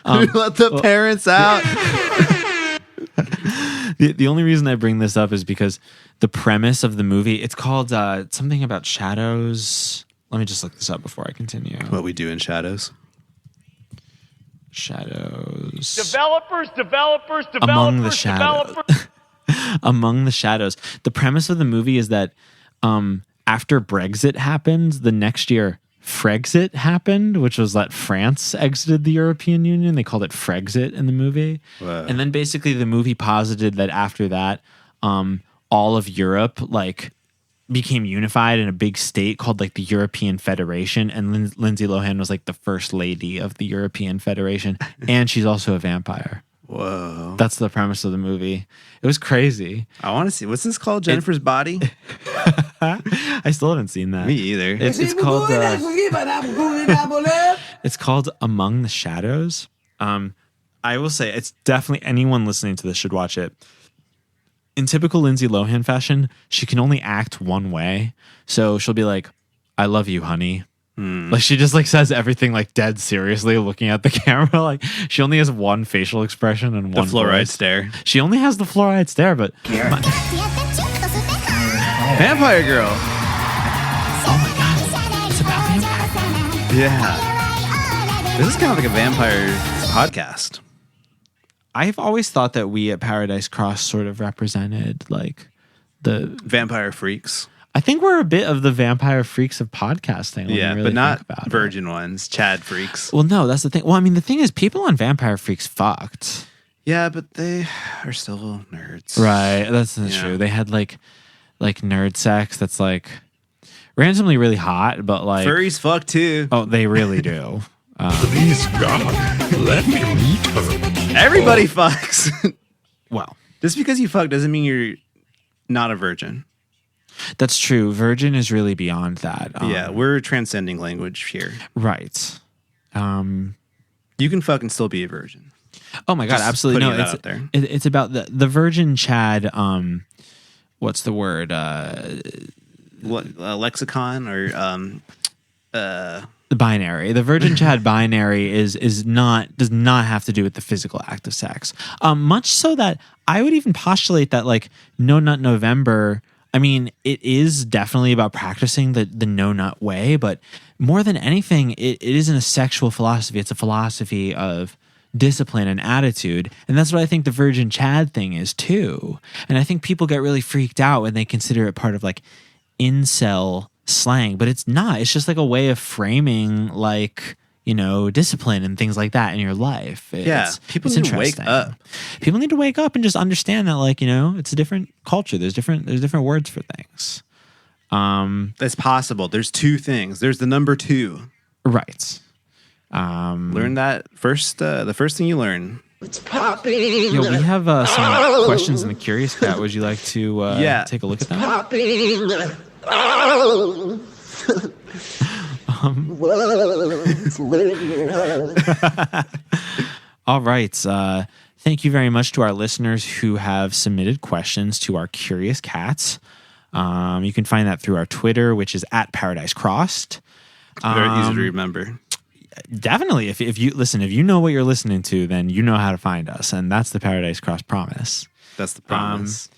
Let the parents out. The only reason I bring this up is because the premise of the movie, it's called something about shadows. Let me just look this up before I continue. What we do in shadows. Shadows. Developers. Among the shadows. Among the shadows. The premise of the movie is that after Brexit happened, the next year Frexit happened, which was that France exited the European Union. They called it Frexit in the movie. Wow. And then basically the movie posited that after that, all of Europe like became unified in a big state called like the European Federation. And Lindsay Lohan was like the first lady of the European Federation. And she's also a vampire. Whoa. That's the premise of the movie. It was crazy. I want to see. What's this called? Jennifer's Body? I still haven't seen that. Me either. It's called it's called Among the Shadows. I will say it's definitely anyone listening to this should watch it. In typical Lindsay Lohan fashion, she can only act one way. So she'll be like, "I love you, honey." Like she just like says everything like dead seriously, looking at the camera. Like she only has one facial expression and one fluoride voice. stare. She only has the fluoride stare, but Vampire Girl. Oh my god, it's about vampire. Yeah. This is kind of like a vampire podcast. I've always thought that we at Paradise Cross sort of represented like the vampire freaks. I think we're a bit of the vampire freaks of podcasting. Yeah, but not virgin ones, Chad freaks. Well, no, that's the thing. Well, I mean, the thing is, people on Vampire Freaks fucked. Yeah, but they are still nerds. Right, that's true. They had like nerd sex that's like randomly really hot, but like furries fuck too. Oh, they really do. Please God, let me meet her. Everybody fucks. Well, just because you fuck doesn't mean you're not a virgin. That's true. Virgin is really beyond that. Yeah, we're transcending language here. Right. You can fuck and still be a virgin. Oh my god, Just absolutely. No, out there. It's about the virgin Chad. What's the word? Lexicon or the binary. The virgin Chad binary does not have to do with the physical act of sex. Much so that I would even postulate that like No Nut November. I mean, it is definitely about practicing the no nut way, but more than anything, it isn't a sexual philosophy. It's a philosophy of discipline and attitude. And that's what I think the Virgin Chad thing is too. And I think people get really freaked out when they consider it part of like incel slang, but it's not. It's just like a way of framing like, discipline and things like that in your life. People need to wake up. People need to wake up and just understand that, like, it's a different culture. There's different words for things. That's possible. There's two things. There's the number 2. Right. Learn that first. The first thing you learn. We have some questions in the Curious Cat. Would you like to take a look at them? All right. Thank you very much to our listeners who have submitted questions to our Curious Cats. You can find that through our Twitter, which is @PARADISE Very easy to remember. Definitely. If you know what you're listening to, then you know how to find us, and that's the Paradise Cross promise. That's the promise.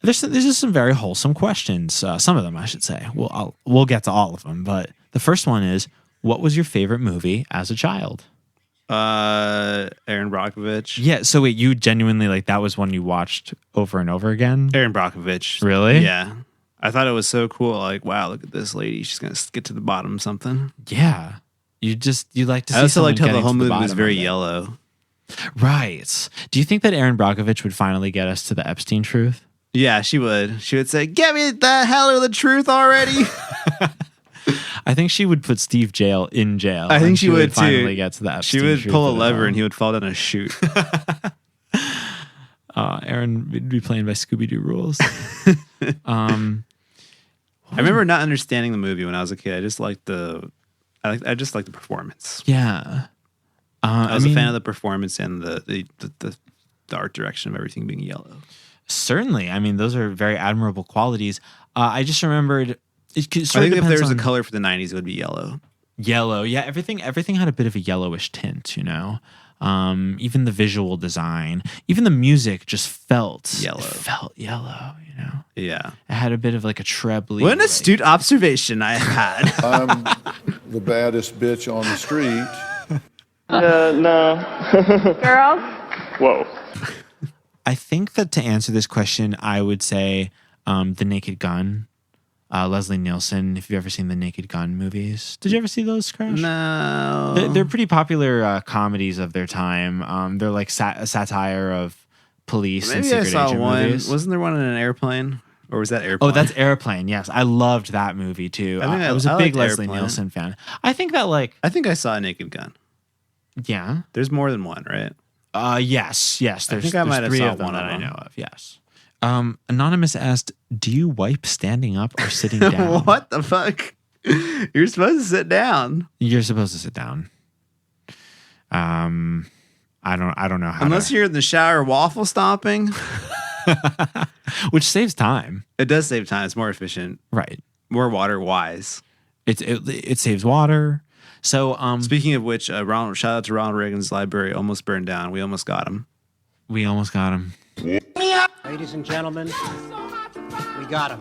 There's just some very wholesome questions. Some of them, I should say. We'll get to all of them, but the first one is, what was your favorite movie as a child? Aaron Brockovich. Yeah. So wait, you genuinely, like, that was one you watched over and over again? Aaron Brockovich. Really? Yeah. I thought it was so cool. Like, wow, look at this lady. She's gonna get to the bottom of something. Yeah. You like to see. I also liked how getting the whole to movie bottom was of very it. yellow. Right. Do you think that Aaron Brockovich would finally get us to the Epstein truth? Yeah, she would. She would say, "Get me the hell of the truth already." I think she would put Steve in jail. I think she would too. Finally get to the Epstein She would truth pull a of it lever all. and he would fall down a chute. Aaron would be playing by Scooby-Doo rules. I remember not understanding the movie when I was a kid. I just liked the performance. Yeah. I was a fan of the performance and the art direction of everything being yellow. Certainly. I mean, those are very admirable qualities. I just remembered. I think if there was a color for the 90s, it would be yellow. Yellow. Yeah, everything had a bit of a yellowish tint, even the visual design, even the music just felt yellow. It felt yellow, Yeah. It had a bit of like a trebly. What an astute observation I had. I'm the baddest bitch on the street. No. Girls? Whoa. I think that to answer this question, I would say The Naked Gun. Leslie Nielsen, if you've ever seen the Naked Gun movies. Did you ever see those, Crash? No. They're pretty popular comedies of their time. They're like a satire of police and secret agent movies. Wasn't there one in an airplane? Or was that Airplane? Oh, that's Airplane. Yes, I loved that movie too. I was a big Leslie Nielsen fan. I think I saw Naked Gun. Yeah. There's more than one, right? Yes. There's, I think I might have three saw of them one that of I them. know of. Yes. Anonymous asked, "Do you wipe standing up or sitting down?" What the fuck? You're supposed to sit down. You're supposed to sit down. I don't know how. Unless you're in the shower waffle stomping, which saves time. It does save time. It's more efficient, right? More water wise. It saves water. So, speaking of which, shout out to Ronald Reagan's library almost burned down. We almost got him. Ladies and gentlemen, we got him.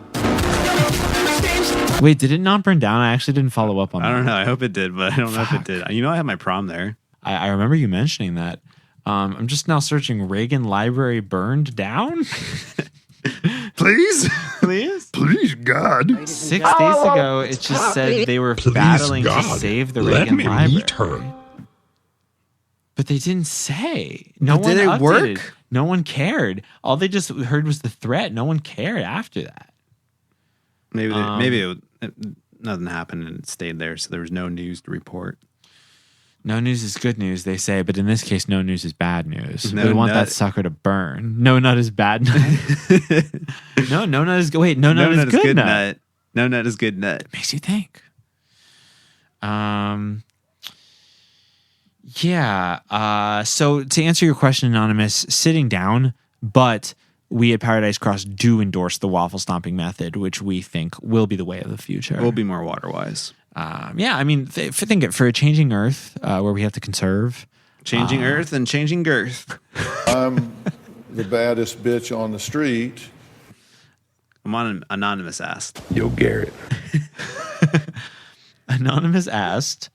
Wait, did it not burn down? I actually didn't follow up on that. I don't know. I hope it did, but I don't know if it did. I had my prom there. I remember you mentioning that. I'm just now searching Reagan Library burned down. Please, God. 6 days ago, it just said they were battling to save the Reagan Library. But they didn't say. No one did it updated. work? No one cared. All they just heard was the threat. No one cared after that. Maybe nothing happened and it stayed there, so there was no news to report. No news is good news, they say, but in this case, no news is bad news. No we want nut. that sucker to burn. No nut is bad nut. No nut is good. Wait, no nut is good nut. No nut is good nut. Makes you think. Yeah. So to answer your question, Anonymous, sitting down, but we at Paradise Cross do endorse the waffle stomping method, which we think will be the way of the future. We'll be more water wise. Yeah, I mean, think it for a changing Earth where we have to conserve. Changing Earth and changing girth. I'm the baddest bitch on the street. I'm on Anonymous asked. Yo, Garrett. Anonymous asked,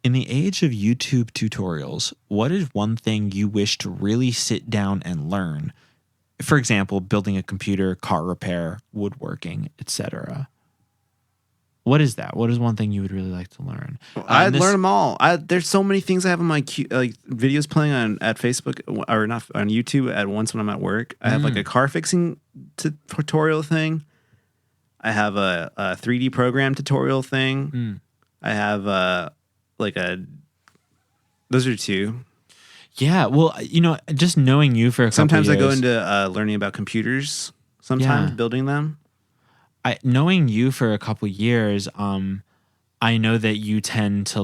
in the age of YouTube tutorials, what is one thing you wish to really sit down and learn? For example, building a computer, car repair, woodworking, etc. What is that? What is one thing you would really like to learn? I'd learn them all. There's so many things I have on my videos playing at Facebook or not on YouTube at once when I'm at work. I have like a car fixing tutorial thing. I have a 3D program tutorial thing. I have those are two. Yeah, well, just knowing you for a couple sometimes years, I go into learning about computers. Sometimes building them. Knowing you for a couple years, I know that you tend to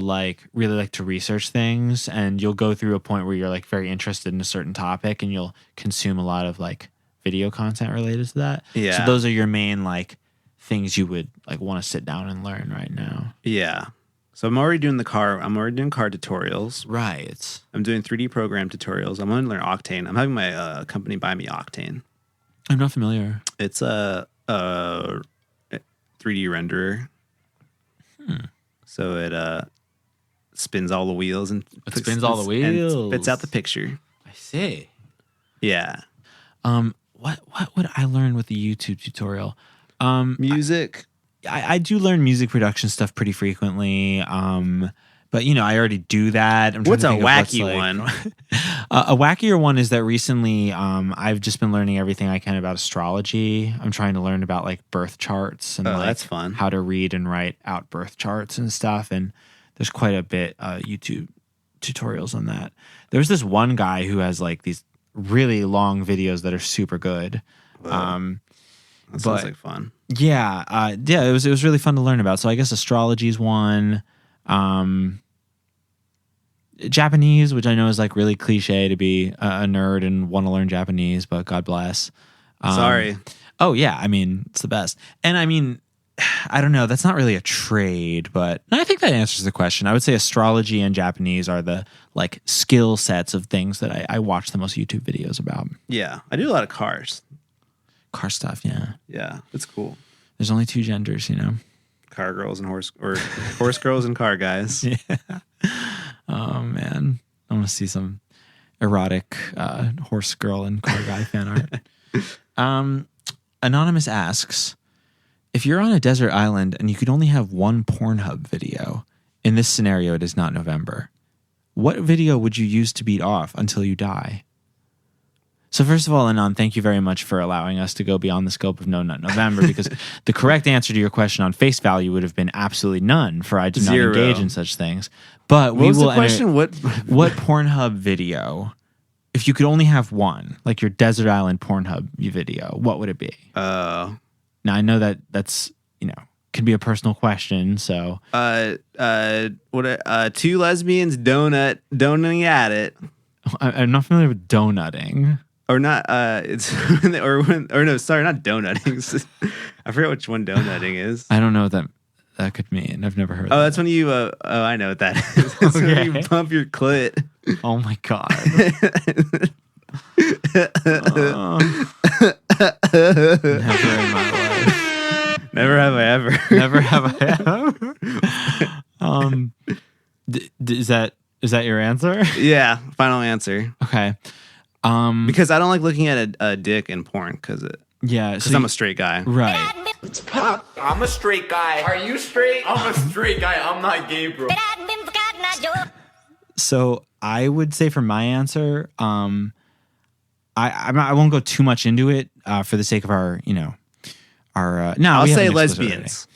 really like to research things, and you'll go through a point where you're like very interested in a certain topic, and you'll consume a lot of like video content related to that. Yeah. So those are your main like things you would like want to sit down and learn right now. Yeah. So I'm already doing car tutorials. Right. I'm doing 3D program tutorials. I'm going to learn Octane. I'm having my company buy me Octane. I'm not familiar. It's a 3D renderer. So it spins all the wheels and spits out the picture. I see. Yeah. What would I learn with the YouTube tutorial? Music. I do learn music production stuff pretty frequently. But I already do that. What's a wacky one? A wackier one is that recently I've just been learning everything I can about astrology. I'm trying to learn about like birth charts and that's fun. How to read and write out birth charts and stuff. And there's quite a bit YouTube tutorials on that. There's this one guy who has like these really long videos that are super good. That sounds like fun. Yeah, it was really fun to learn about. So I guess astrology is one. Japanese, which I know is like really cliche to be a nerd and want to learn Japanese, but God bless. Sorry. Oh yeah, I mean it's the best. And I mean, I don't know. That's not really a trade, but I think that answers the question. I would say astrology and Japanese are the like skill sets of things that I watch the most YouTube videos about. Yeah, I do a lot of cars. Car stuff, yeah. Yeah, it's cool. There's only two genders, Car girls and horse girls and car guys. Yeah. Oh man, I want to see some erotic horse girl and car guy fan art. Anonymous asks, if you're on a desert island and you could only have one Pornhub video, in this scenario it is not November, what video would you use to beat off until you die? So first of all, Anon, thank you very much for allowing us to go beyond the scope of No Nut November, because the correct answer to your question on face value would have been absolutely none, for I do not engage in such things. But what was the question? What Pornhub video, if you could only have one, like your Desert Island Pornhub video, what would it be? Now I know that's can be a personal question. So two lesbians donuting at it. I'm not familiar with donutting. Or not, it's no, sorry, not donutting. I forget which one donutting is. I don't know what that could mean. I've never heard. Oh, that's when you. I know what that is. That's when you pump your clit. Oh my god. Never in my life. Never have I ever. Never have I ever. Is that your answer? Yeah, final answer. Okay. Because I don't like looking at a dick in porn because I'm a straight guy. Right. I'm a straight guy. Are you straight? I'm a straight guy. I'm not gay, bro. So I would say for my answer, I won't go too much into it for the sake of our. I'll say lesbians.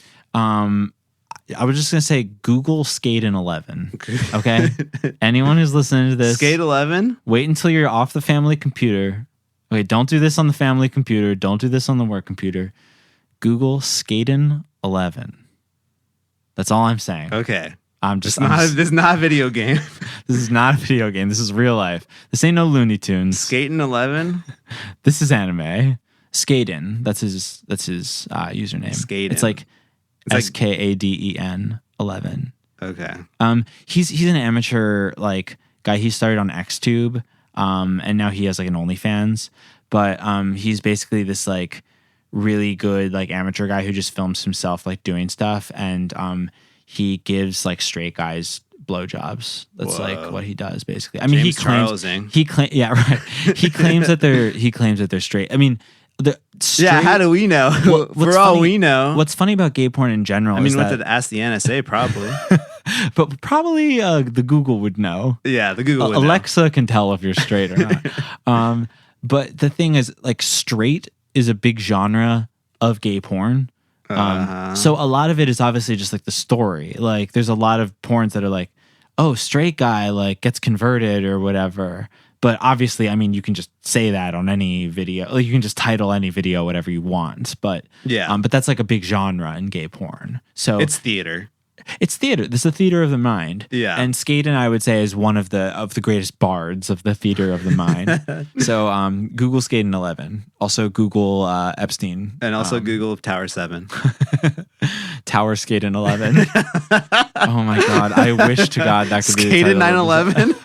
I was just going to say Google Skaten 11, okay? Anyone who's listening to this. Skate 11? Wait until you're off the family computer. Okay, don't do this on the family computer. Don't do this on the work computer. Google Skaten 11. That's all I'm saying. Okay. This is not a video game. This is not a video game. This is real life. This ain't no Looney Tunes. Skaten 11? This is anime. Skaten. That's his username. Skaten. It's like SKADEN 11. Okay. He's an amateur guy. He started on XTube, and now he has like an OnlyFans. But he's basically this like really good like amateur guy who just films himself like doing stuff, and he gives like straight guys blowjobs. That's like what he does basically. I mean, he claims that they're straight. I mean, Yeah, how do we know? For all we know. What's funny about gay porn in general? I mean, is what that, to ask the NSA probably. but probably the Google would know. Yeah, the Google would Alexa can tell if you're straight or not. But the thing is, like, straight is a big genre of gay porn. So a lot of it is obviously just like the story. Like, there's a lot of porns that are like, oh, straight guy like gets converted or whatever. But obviously, I mean, you can just say that on any video. Like, you can just title any video whatever you want. But yeah, but that's like a big genre in gay porn. So it's theater. It's theater. This is the theater of the mind. Yeah. And Skaden, I would say, is one of the greatest bards of the theater of the mind. So Google Skaden 11. Also Google Epstein. And also Google Tower 7. Tower Skaden 11. Oh my God. I wish to God that could be the title. Skaden 9/11.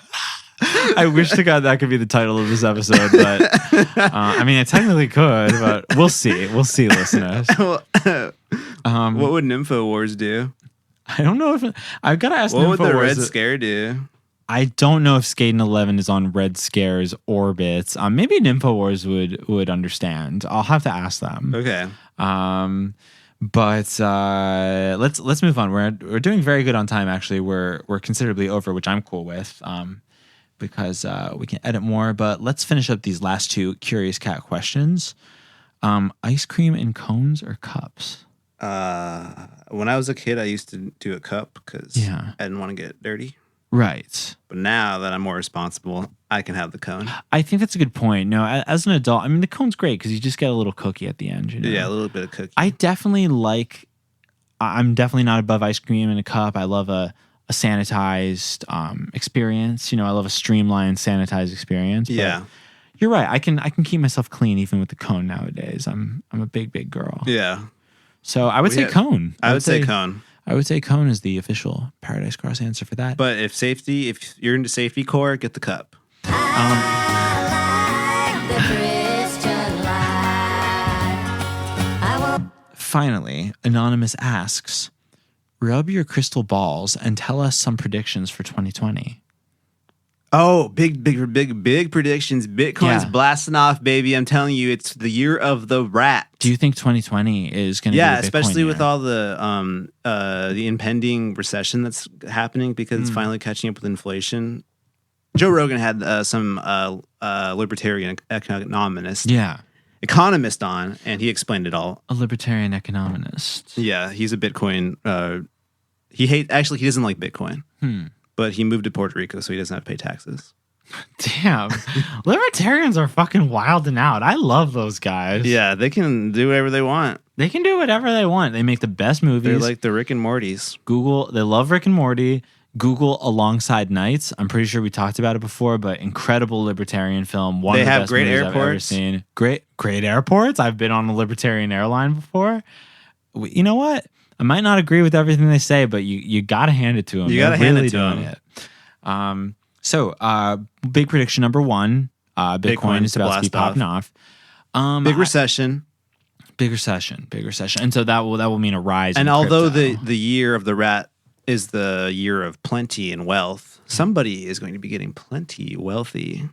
I wish to God that could be the title of this episode, but I mean, it technically could, but we'll see. We'll see, listeners. What would InfoWars do? I don't know if I've got to ask. What would the InfoWars Red Scare do? I don't know if Skaden 11 is on Red Scare's orbits. Maybe an InfoWars would understand. I'll have to ask them. Okay. But let's move on. We're doing very good on time. Actually, we're considerably over, which I'm cool with. Because we can edit more. But let's finish up these last two Curious Cat questions. Ice cream in cones or cups? When I was a kid, I used to do a cup because I didn't want to get dirty. Right. But now that I'm more responsible, I can have the cone. I think that's a good point. No, as an adult, I mean, the cone's great because you just get a little cookie at the end. You know? Yeah, a little bit of cookie. I'm definitely not above ice cream in a cup. I love a sanitized experience. You know, I love a streamlined, sanitized experience. Yeah. You're right. I can keep myself clean even with the cone nowadays. I'm a big girl. Yeah. So I would say cone. I would say cone. I would say cone is the official Paradise Cross answer for that. But if you're into safety core, get the cup. Finally, Anonymous asks, rub your crystal balls and tell us some predictions for 2020. Oh, big predictions. Bitcoin's blasting off, baby. I'm telling you, it's the year of the rat. Do you think 2020 is going to be a Bitcoin especially year? with all the impending recession that's happening because it's finally catching up with inflation. Joe Rogan had some libertarian economist on, and he explained it all. A libertarian economist. Yeah, he's a Bitcoin. He doesn't like Bitcoin. But he moved to Puerto Rico, so he doesn't have to pay taxes. Damn. Libertarians are fucking wilding out. I love those guys. Yeah, they can do whatever they want. They can do whatever they want. They make the best movies. They're like the Rick and Mortys. They love Rick and Morty. Google Alongside Nights. I'm pretty sure we talked about it before, but incredible libertarian film. One of the best movies I've ever seen. Great airports. I've been on a libertarian airline before. You know what? I might not agree with everything they say, but you got to hand it to them. You got to hand it to them. So, big prediction number one, Bitcoin is about to be popping off. Big recession. Big recession. And so that will mean a rise and in although crypto. the year of the rat is the year of plenty and wealth, somebody is going to be getting plenty wealthy.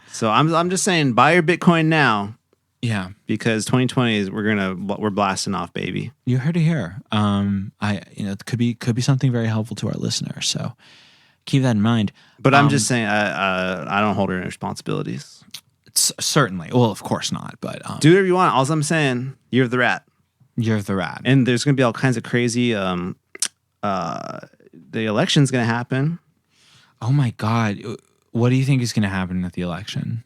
So I'm just saying, buy your Bitcoin now. Yeah, because 2020 we're blasting off, baby. You heard it here. It could be something very helpful to our listeners. So keep that in mind. But I'm just saying, I don't hold any responsibilities. Certainly, well, of course not. But do whatever you want. All I'm saying, year of the rat. Year of the rat. And there's going to be all kinds of crazy. The election's going to happen. Oh my God! What do you think is going to happen at the election?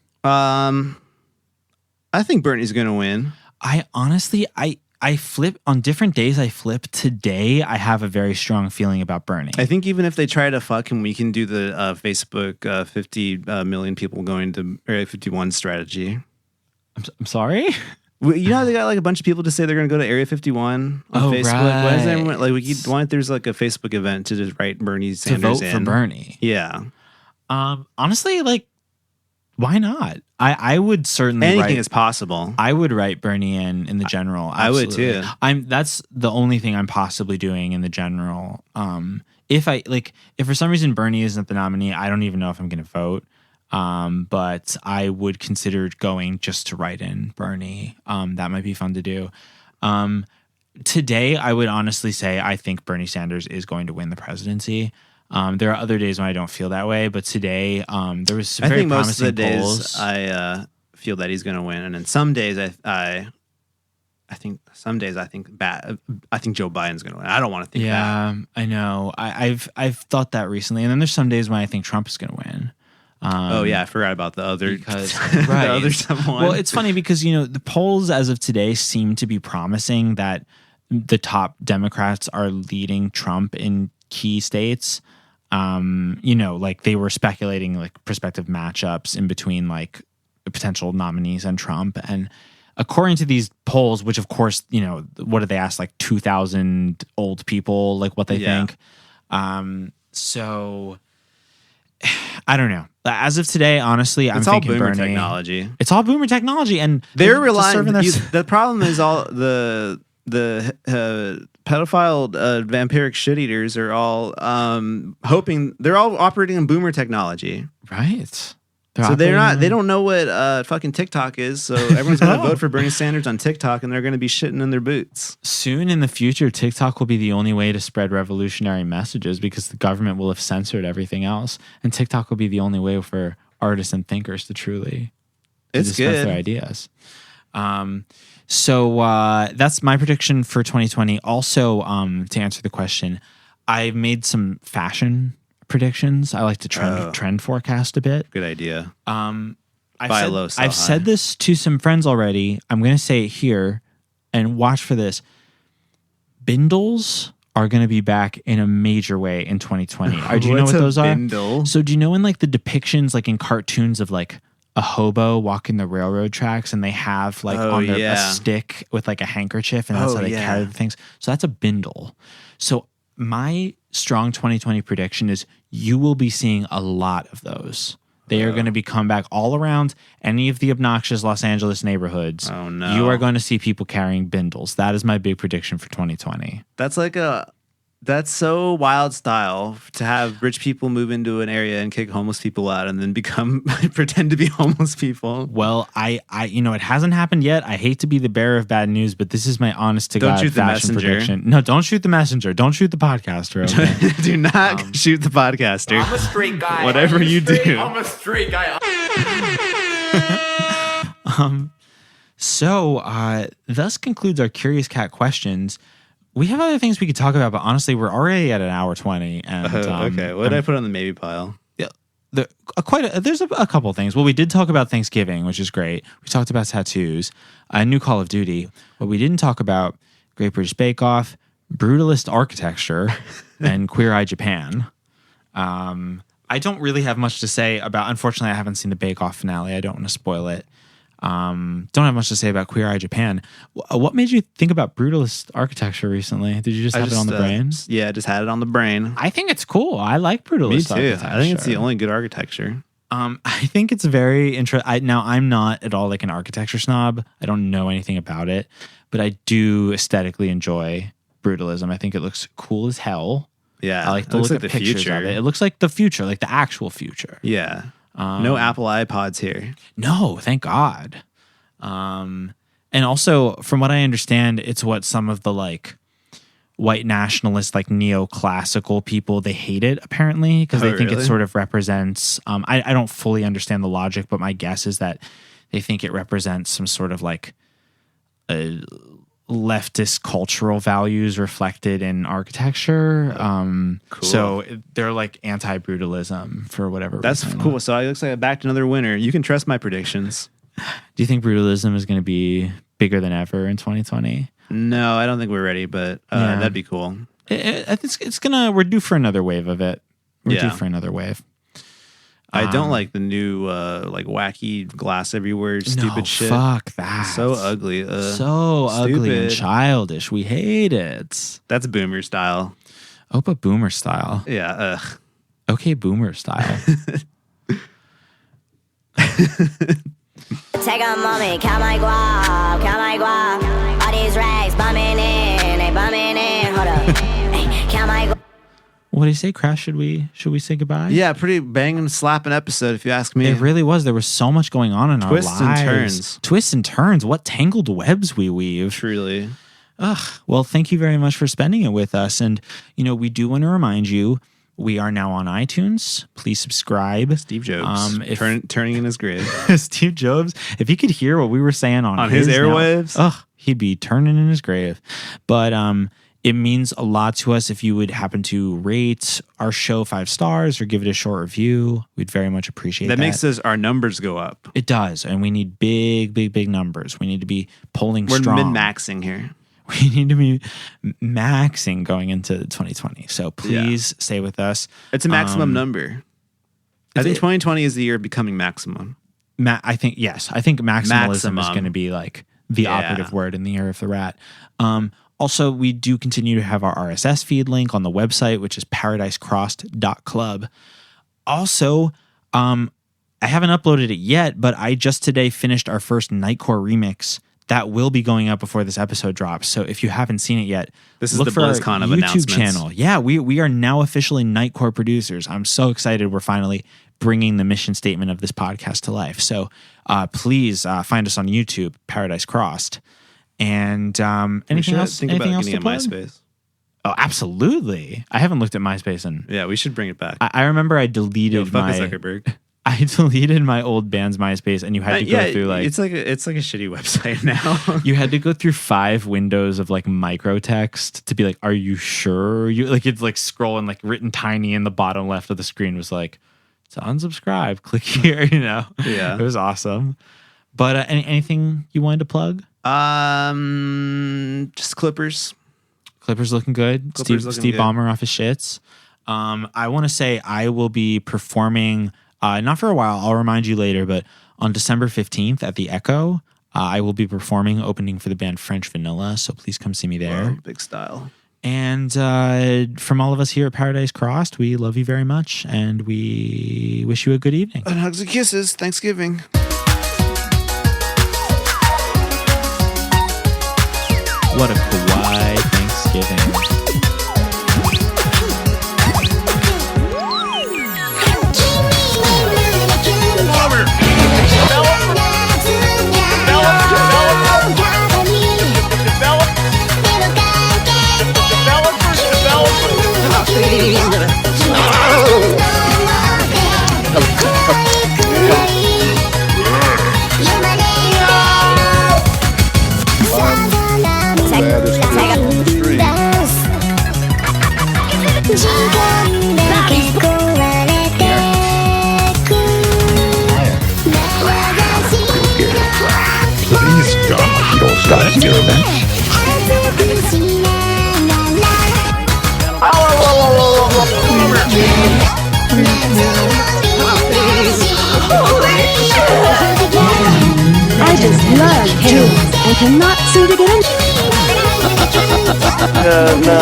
I think Bernie's going to win. I honestly, I flip on different days. I flip. Today, I have a very strong feeling about Bernie. I think even if they try to fuck him, we can do the Facebook 50 million people going to Area 51 strategy. I'm sorry? Well, you know, they got like a bunch of people to say they're going to go to Area 51 on Facebook. Right. Why is everyone why if there's like a Facebook event to just write Bernie Sanders to vote for Bernie? Yeah. Honestly, like, why not? I would certainly anything is possible. I would write Bernie in the general. Absolutely. I would too. That's the only thing I'm possibly doing in the general. If for some reason Bernie isn't the nominee, I don't even know if I'm going to vote. But I would consider going just to write in Bernie. That might be fun to do. Today, I would honestly say I think Bernie Sanders is going to win the presidency. There are other days when I don't feel that way, but today there was some very promising most of the polls. days I feel that he's going to win, and then some days I think bad. I think Joe Biden's going to win. I don't want to think that. Yeah, I know. I've thought that recently, and then there's some days when I think Trump is going to win. Oh yeah, I forgot about the other because the other stuff. Well, it's funny because the polls as of today seem to be promising that the top Democrats are leading Trump in key states. Like they were speculating like prospective matchups in between like potential nominees and Trump. And according to these polls, which of course, what did they ask? Like 2,000 old people, like what they think. So I don't know. As of today, honestly, I'm thinking boomer Bernie. technology. It's all boomer technology, and they're relying. The problem is all the pedophile vampiric shit eaters are all hoping they're all operating in boomer technology, right? They don't know what fucking TikTok is, so everyone's gonna vote for Bernie Sanders on TikTok, and they're gonna be shitting in their boots. Soon in the future, TikTok will be the only way to spread revolutionary messages because the government will have censored everything else, and TikTok will be the only way for artists and thinkers to truly discuss their ideas. So that's my prediction for 2020. Also, to answer the question, I've made some fashion predictions. I like to trend forecast a bit. Good idea. I've said this to some friends already. I'm going to say it here, and watch for this. Bindles are going to be back in a major way in 2020. Do you know what those bindle? Are? So do you know in like the depictions, like in cartoons of like a hobo walking the railroad tracks, and they have like a stick with like a handkerchief, and that's how they carry the things. So that's a bindle. So my strong 2020 prediction is you will be seeing a lot of those. They are going to be come back all around any of the obnoxious Los Angeles neighborhoods. Oh no. You are going to see people carrying bindles. That is my big prediction for 2020. That's so wild style to have rich people move into an area and kick homeless people out and then pretend to be homeless people. Well, I it hasn't happened yet. I hate to be the bearer of bad news, but this is my honest to God fashion prediction. No, don't shoot the messenger. Don't shoot the podcaster. Okay? Do not shoot the podcaster. I'm a straight guy. Whatever you do. I'm a straight guy. So thus concludes our Curious Cat questions. We have other things we could talk about, but honestly, we're already at an hour 20. And okay, what did I put on the maybe pile? Yeah, there's a couple things. Well, we did talk about Thanksgiving, which is great. We talked about tattoos, a new Call of Duty. But we didn't talk about Great British Bake Off, brutalist architecture, and Queer Eye Japan. I don't really have much to say about. Unfortunately, I haven't seen the Bake Off finale. I don't want to spoil it. Don't have much to say about Queer Eye Japan. What made you think about brutalist architecture recently? Did you just have it on the brain? Yeah, I just had it on the brain. I think it's cool. I like brutalist architecture. I think it's the only good architecture. I think it's very interesting. Now, I'm not at all like an architecture snob. I don't know anything about it, but I do aesthetically enjoy brutalism. I think it looks cool as hell. Yeah, I like to look at the pictures of it. It looks like the future, like the actual future. Yeah. No Apple iPods here. No, thank God. And also, from what I understand, it's what some of the like white nationalist, like neoclassical people, they hate it apparently because they think it sort of represents. I don't fully understand the logic, but my guess is that they think it represents some sort of like leftist cultural values reflected in architecture. Cool. So they're like anti-brutalism for whatever That's reason. cool. So it looks like I backed another winner. You can trust my predictions. Do you think brutalism is going to be bigger than ever in 2020? No, I don't think we're ready, but that'd be cool. We're due for another wave of it. We're due for another wave. I don't like the new like wacky glass everywhere stupid shit. Fuck that. So ugly. Ugly and childish. We hate it. That's boomer style. Oh, but boomer style. Yeah. Okay, boomer style. Take a moment, count my guap. All these rags bumming in, they bumming in. Hold up, count my guap. What do you say, Crash? Should we say goodbye? Yeah, pretty banging, slapping episode, if you ask me. It really was. There was so much going on in our lives. Twists and turns. Twists and turns. What tangled webs we weave. Truly. Well, thank you very much for spending it with us. And, we do want to remind you, we are now on iTunes. Please subscribe. Steve Jobs turning in his grave. Steve Jobs, if he could hear what we were saying on his airwaves, he'd be turning in his grave. But it means a lot to us if you would happen to rate our show 5 stars or give it a short review. We'd very much appreciate that. That makes our numbers go up. It does. And we need big numbers. We need to be polling strong. We're min-maxing here. We need to be maxing going into 2020. So please stay with us. It's a maximum number. I think 2020 is the year of becoming maximum. I think maximalism is going to be like the operative word in the year of the rat. Also, we do continue to have our RSS feed link on the website, which is paradisecrossed.club. Also, I haven't uploaded it yet, but I just today finished our first Nightcore remix. That will be going up before this episode drops. So if you haven't seen it yet, this is the BlizzCon of announcements. Channel. Yeah, we are now officially Nightcore producers. I'm so excited. We're finally bringing the mission statement of this podcast to life. So please find us on YouTube, Paradise Crossed. And anything else? Think anything about else getting to a plug? MySpace. Oh, absolutely. I haven't looked at MySpace in. Yeah, we should bring it back. I remember I deleted Zuckerberg. I deleted my old band's MySpace, and you had to go through like it's like a shitty website now. You had to go through 5 windows of like microtext to be like, "Are you sure?" You like it's like scrolling like written tiny in the bottom left of the screen was like, "To unsubscribe, click here." Yeah, it was awesome. But anything you wanted to plug? Just Clippers. Clippers looking good. Clippers Steve Ballmer off his shits. I want to say I will be performing. Not for a while, I'll remind you later, but on December 15th at the Echo, I will be performing, opening for the band French Vanilla, so please come see me there. Whoa, big style. And from all of us here at Paradise Crossed, we love you very much, and we wish you a good evening. And hugs and kisses. Thanksgiving. What a kawaii Thanksgiving. Please, God, you don't stop experimenting. I just love pills. I cannot seem to get in. No.